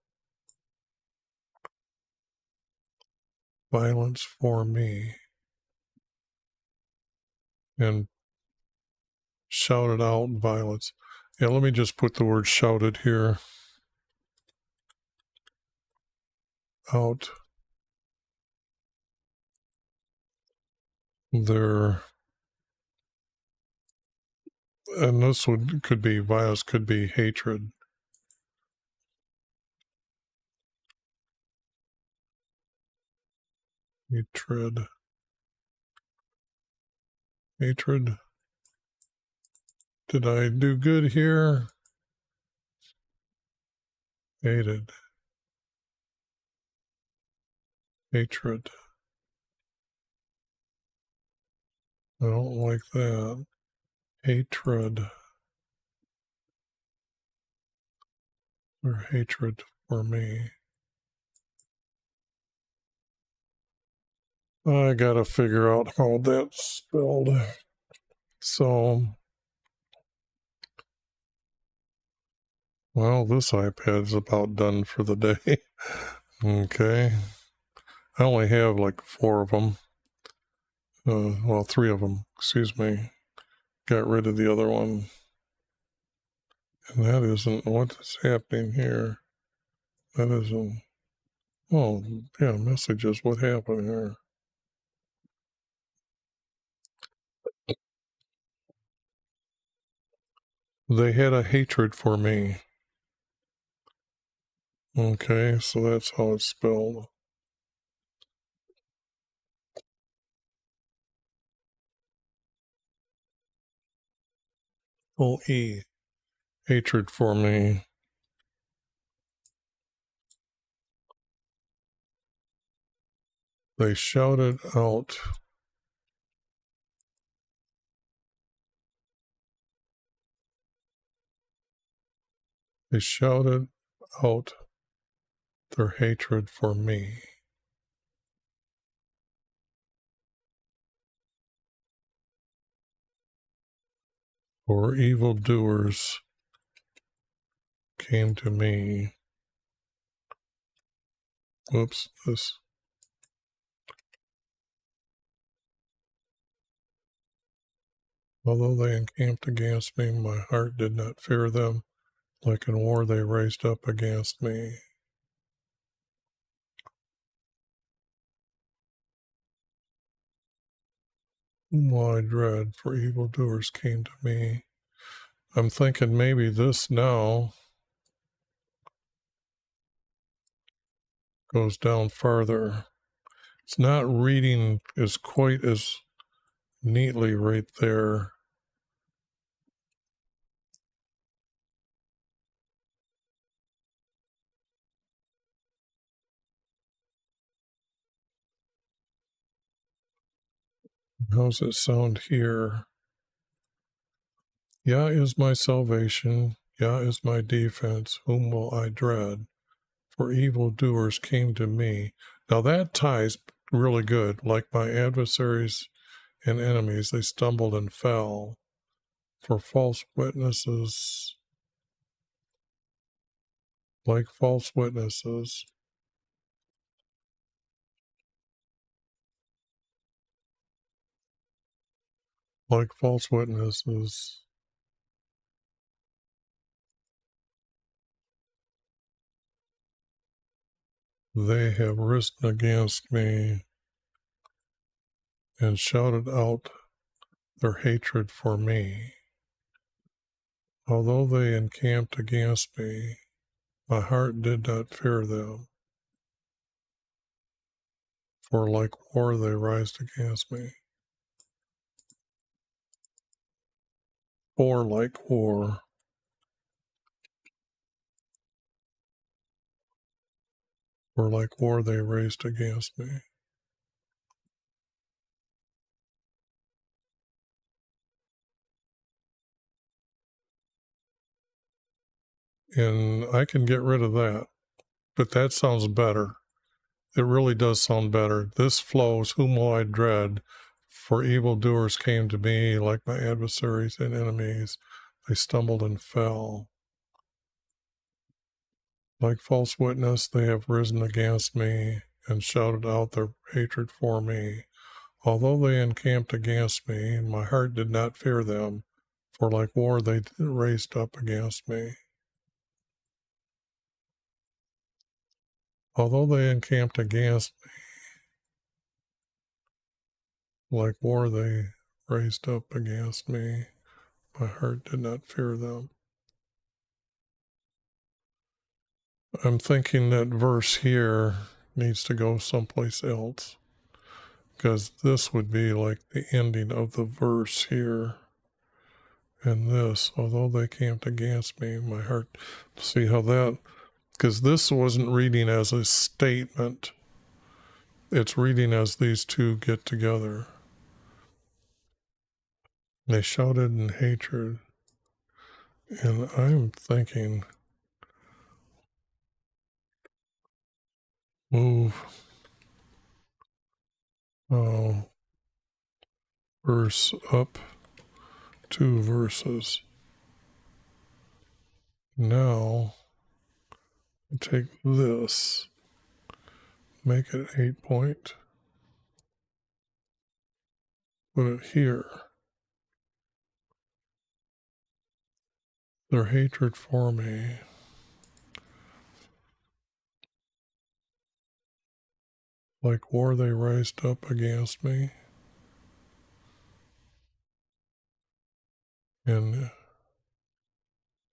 violence for me. And shouted out violence. Yeah, let me just put the word shouted here. Out there. And this could be violence, could be hatred. Hatred. Did I do good here? Hated. Hatred. I don't like that. Hatred. Or hatred for me. I gotta figure out how that's spelled. So, well, this iPad's about done for the day. Okay. I only have like 4 of them. Well, 3 of them, excuse me. Got rid of the other one. And that isn't what is happening here. That isn't. Oh, yeah, messages. What happened here? They had a hatred for me. Okay, so that's how it's spelled. Oh, E. Hatred for me. They shouted out. They shouted out their hatred for me. For evildoers came to me. Whoops, this. Although they encamped against me, my heart did not fear them. Like in war, they raised up against me. Whom will I dread? For evildoers came to me. I'm thinking maybe this now goes down farther. It's not reading as quite as neatly right there. How's it sound here? Yah is my salvation. Yah is my defense. Whom will I dread? For evildoers came to me. Now that ties really good. Like my adversaries and enemies, they stumbled and fell. For false witnesses, like false witnesses, like false witnesses, they have risen against me and shouted out their hatred for me. Although they encamped against me, my heart did not fear them. For like war they rised against me. For like war. For like war they raised against me. And I can get rid of that, but that sounds better. It really does sound better. This flows, whom will I dread? For evildoers came to me like my adversaries and enemies. They stumbled and fell. Like false witness, they have risen against me and shouted out their hatred for me. Although they encamped against me, my heart did not fear them, for like war they raised up against me. Although they encamped against me, like war they raised up against me, my heart did not fear them. I'm thinking that verse here needs to go someplace else, because this would be like the ending of the verse here. And this, although they camped against me, my heart, see how that, because this wasn't reading as a statement, it's reading as these two get together. They shouted in hatred. And I'm thinking, move verse up 2 verses. Now take this, make it 8 point, put it here. Their hatred for me. Like war they raised up against me. And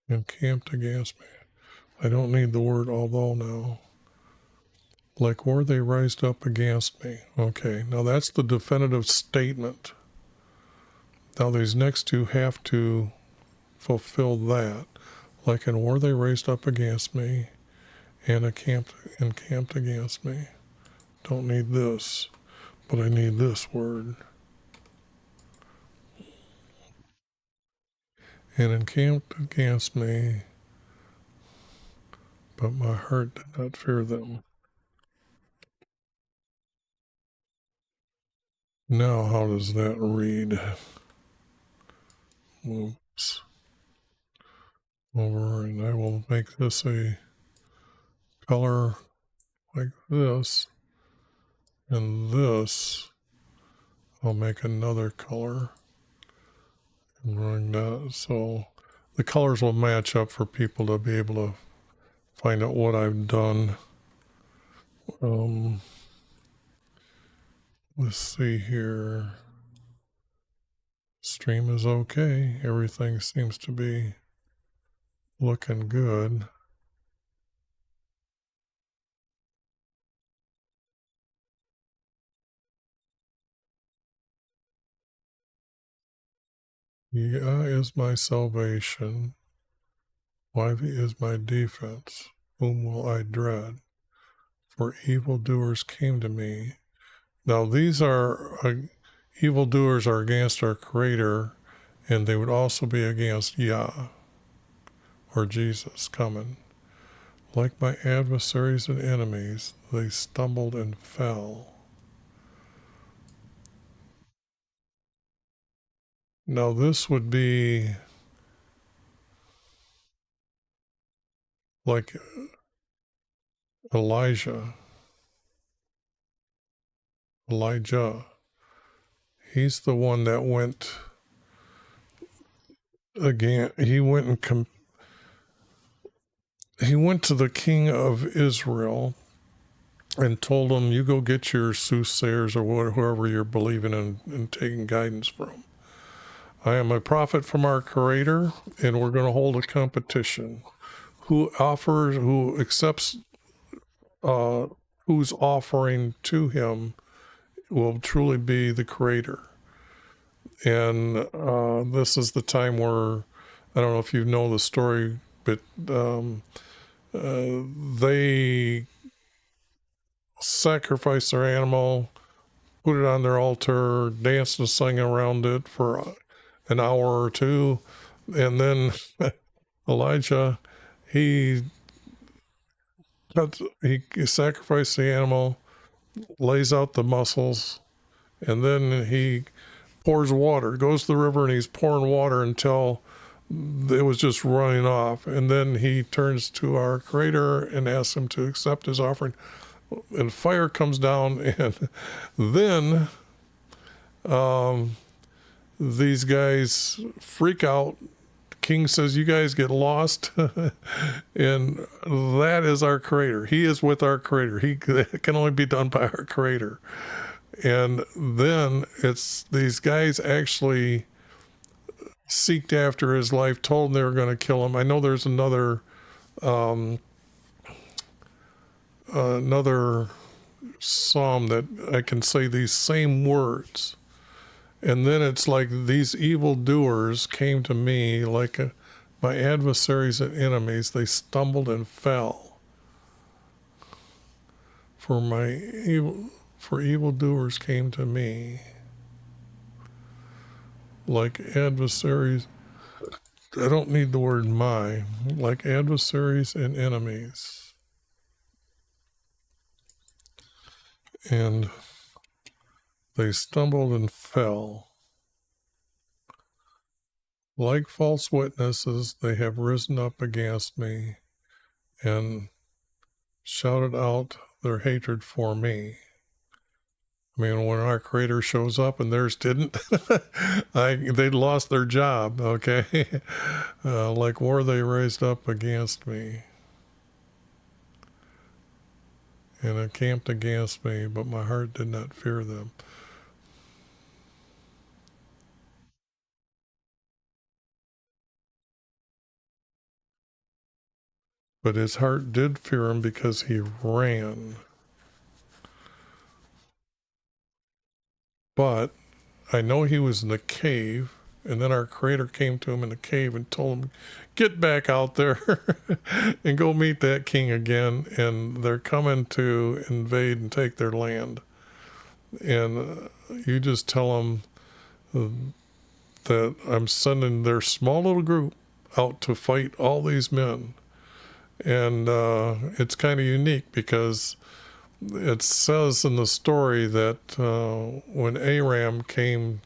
encamped against me. I don't need the word although now. Like war they raised up against me. Okay, now that's the definitive statement. Now these next two have to fulfill that. Like in war they raised up against me and encamped against me. Don't need this, but I need this word. And encamped against me, but my heart did not fear them. Now how does that read? Oops. Over, and I will make this a color like this, and this I'll make another color and bring that, so the colors will match up for people to be able to find out what I've done. Let's see here. Stream is okay. Everything seems to be looking good. Yah is my salvation. YV is my defense. Whom will I dread? For evildoers came to me. Now these are, evildoers are against our Creator, and they would also be against Yah, or Jesus coming. Like my adversaries and enemies, they stumbled and fell. Now this would be like Elijah. He's the one that went again. He went to the king of Israel and told him, you go get your soothsayers or whoever you're believing in and taking guidance from. I am a prophet from our Creator, and we're going to hold a competition. Who accepts, who's offering to him will truly be the Creator. And this is the time where, I don't know if you know the story, but they sacrificed their animal, put it on their altar, danced and sang around it for an hour or two, and then Elijah, he sacrificed the animal, lays out the muscles, and then he pours water, goes to the river, and he's pouring water until it was just running off. And then he turns to our Creator and asks him to accept his offering. And fire comes down, and then these guys freak out. The king says, you guys get lost. And that is our Creator. He is with our Creator. It can only be done by our Creator. And then it's these guys actually seeked after his life, told him they were going to kill him. I know there's another psalm that I can say these same words. And then it's like these evildoers came to me like my adversaries and enemies. They stumbled and fell. For evildoers came to me. like adversaries. I don't need the word my, like adversaries and enemies. And they stumbled and fell. Like false witnesses, they have risen up against me and shouted out their hatred for me. I mean, when our Creator shows up and theirs didn't, they'd lost their job, okay? Like war they raised up against me and encamped against me, but my heart did not fear them. But his heart did fear him because he ran. But I know he was in the cave, and then our Creator came to him in the cave and told him, get back out there and go meet that king again, and they're coming to invade and take their land. And you just tell them that I'm sending their small little group out to fight all these men. And it's kind of unique because it says in the story that when Aram came,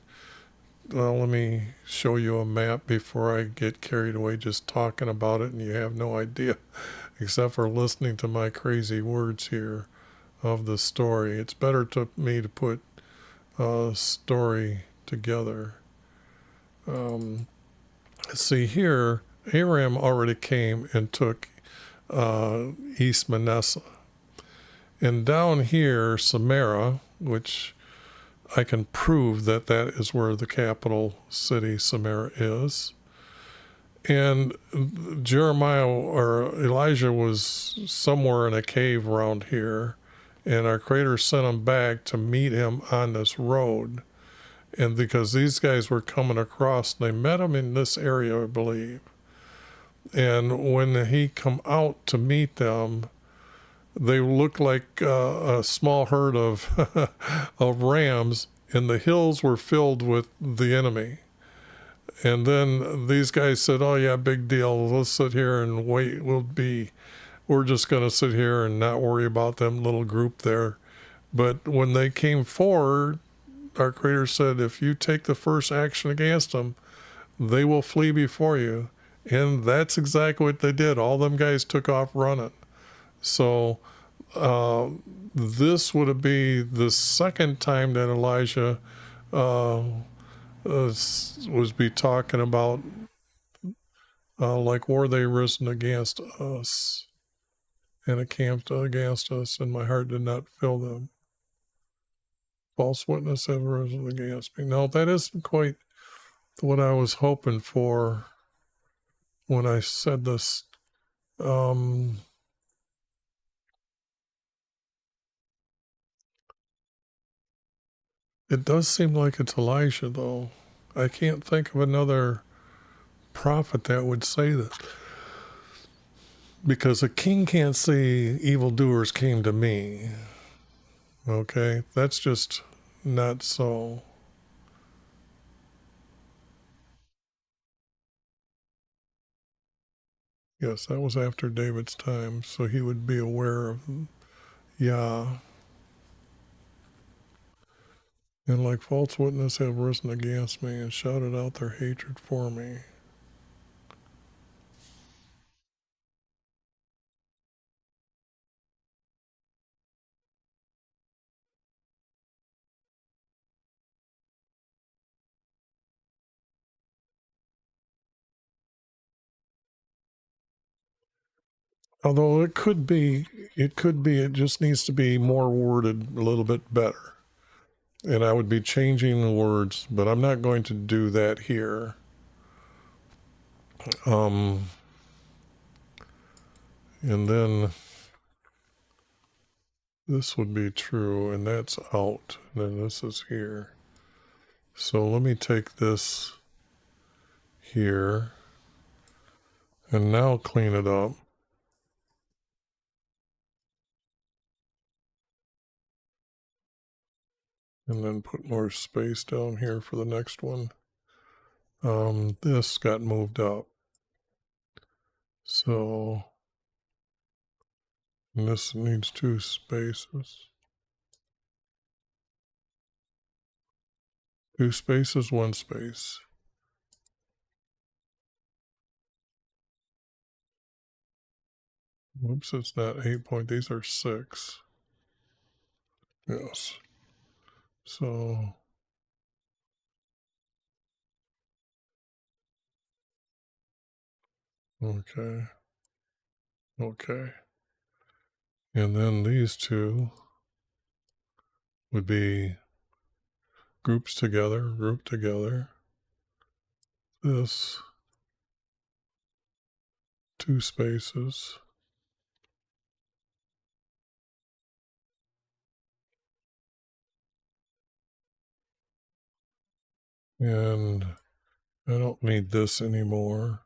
well, let me show you a map before I get carried away just talking about it and you have no idea, except for listening to my crazy words here of the story. It's better to me to put a story together. See here, Aram already came and took East Manasseh. And down here, Samaria, which I can prove that that is where the capital city, Samaria, is. And Jeremiah or Elijah was somewhere in a cave around here, and our Creator sent him back to meet him on this road. And because these guys were coming across, they met him in this area, I believe. And when he come out to meet them, they looked like a small herd of of rams, and the hills were filled with the enemy. And then these guys said, "Oh yeah, big deal. Let's sit here and wait. We're just going to sit here and not worry about them little group there." But when they came forward, our Creator said, "If you take the first action against them, they will flee before you." And that's exactly what they did. All them guys took off running. So this would be the second time that Elijah was be talking about like war they risen against us and encamped against us, and my heart did not fill them. False witness have risen against me. No, that isn't quite what I was hoping for when I said this. It does seem like it's Elijah, though. I can't think of another prophet that would say that. Because a king can't say evildoers came to me. Okay? That's just not so. Yes, that was after David's time, so he would be aware of, yeah. And like false witnesses have risen against me and shouted out their hatred for me. Although it just needs to be more worded a little bit better. And I would be changing the words, but I'm not going to do that here. And then this would be true, and that's out. And then this is here. So let me take this here and now clean it up. And then put more space down here for the next one. this got moved up. So and this needs 2 spaces. 2 spaces, 1 space. Whoops, it's not 8 point. These are 6. Yes. So okay. Okay. And then these 2 would be grouped together. This 2 spaces. And I don't need this anymore.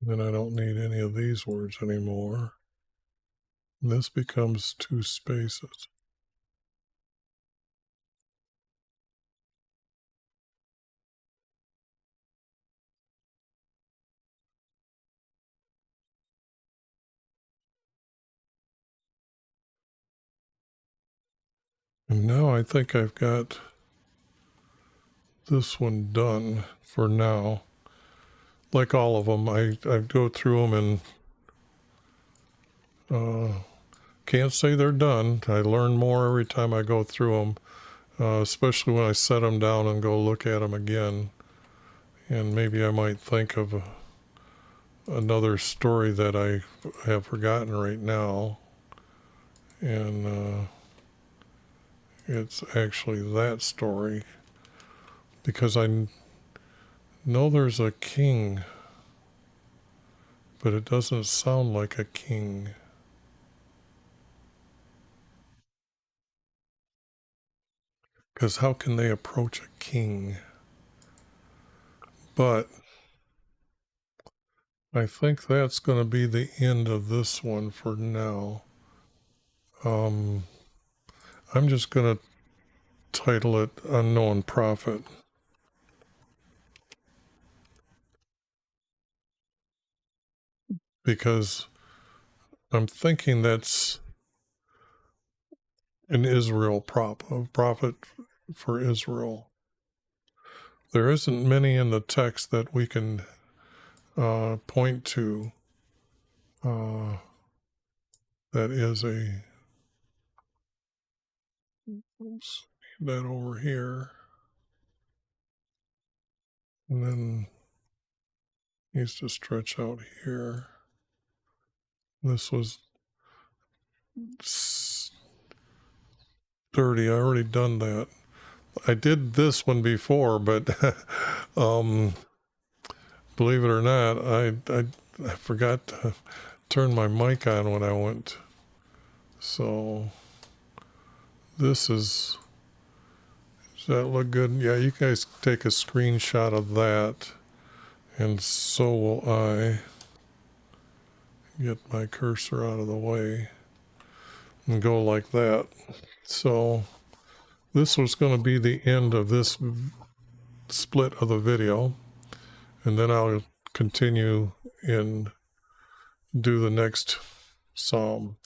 Then I don't need any of these words anymore. And this becomes 2 spaces. And now I think I've got this one done for now. Like all of them, I go through them and can't say they're done. I learn more every time I go through them, especially when I set them down and go look at them again. And maybe I might think of another story that I have forgotten right now. And it's actually that story, because I know there's a king, but it doesn't sound like a king. Because how can they approach a king? But I think that's going to be the end of this one for now. I'm just going to title it Unknown Prophet, because I'm thinking that's an Israel prophet for Israel. There isn't many in the text that we can point to that is a, oops, that over here, and then needs to stretch out here. This was 30. I already done that. I did this one before, but believe it or not, I forgot to turn my mic on when I went. So this is, does that look good? Yeah, you guys take a screenshot of that, and so will I. Get my cursor out of the way and go like that. So this was going to be the end of this split of the video, and then I'll continue and do the next psalm.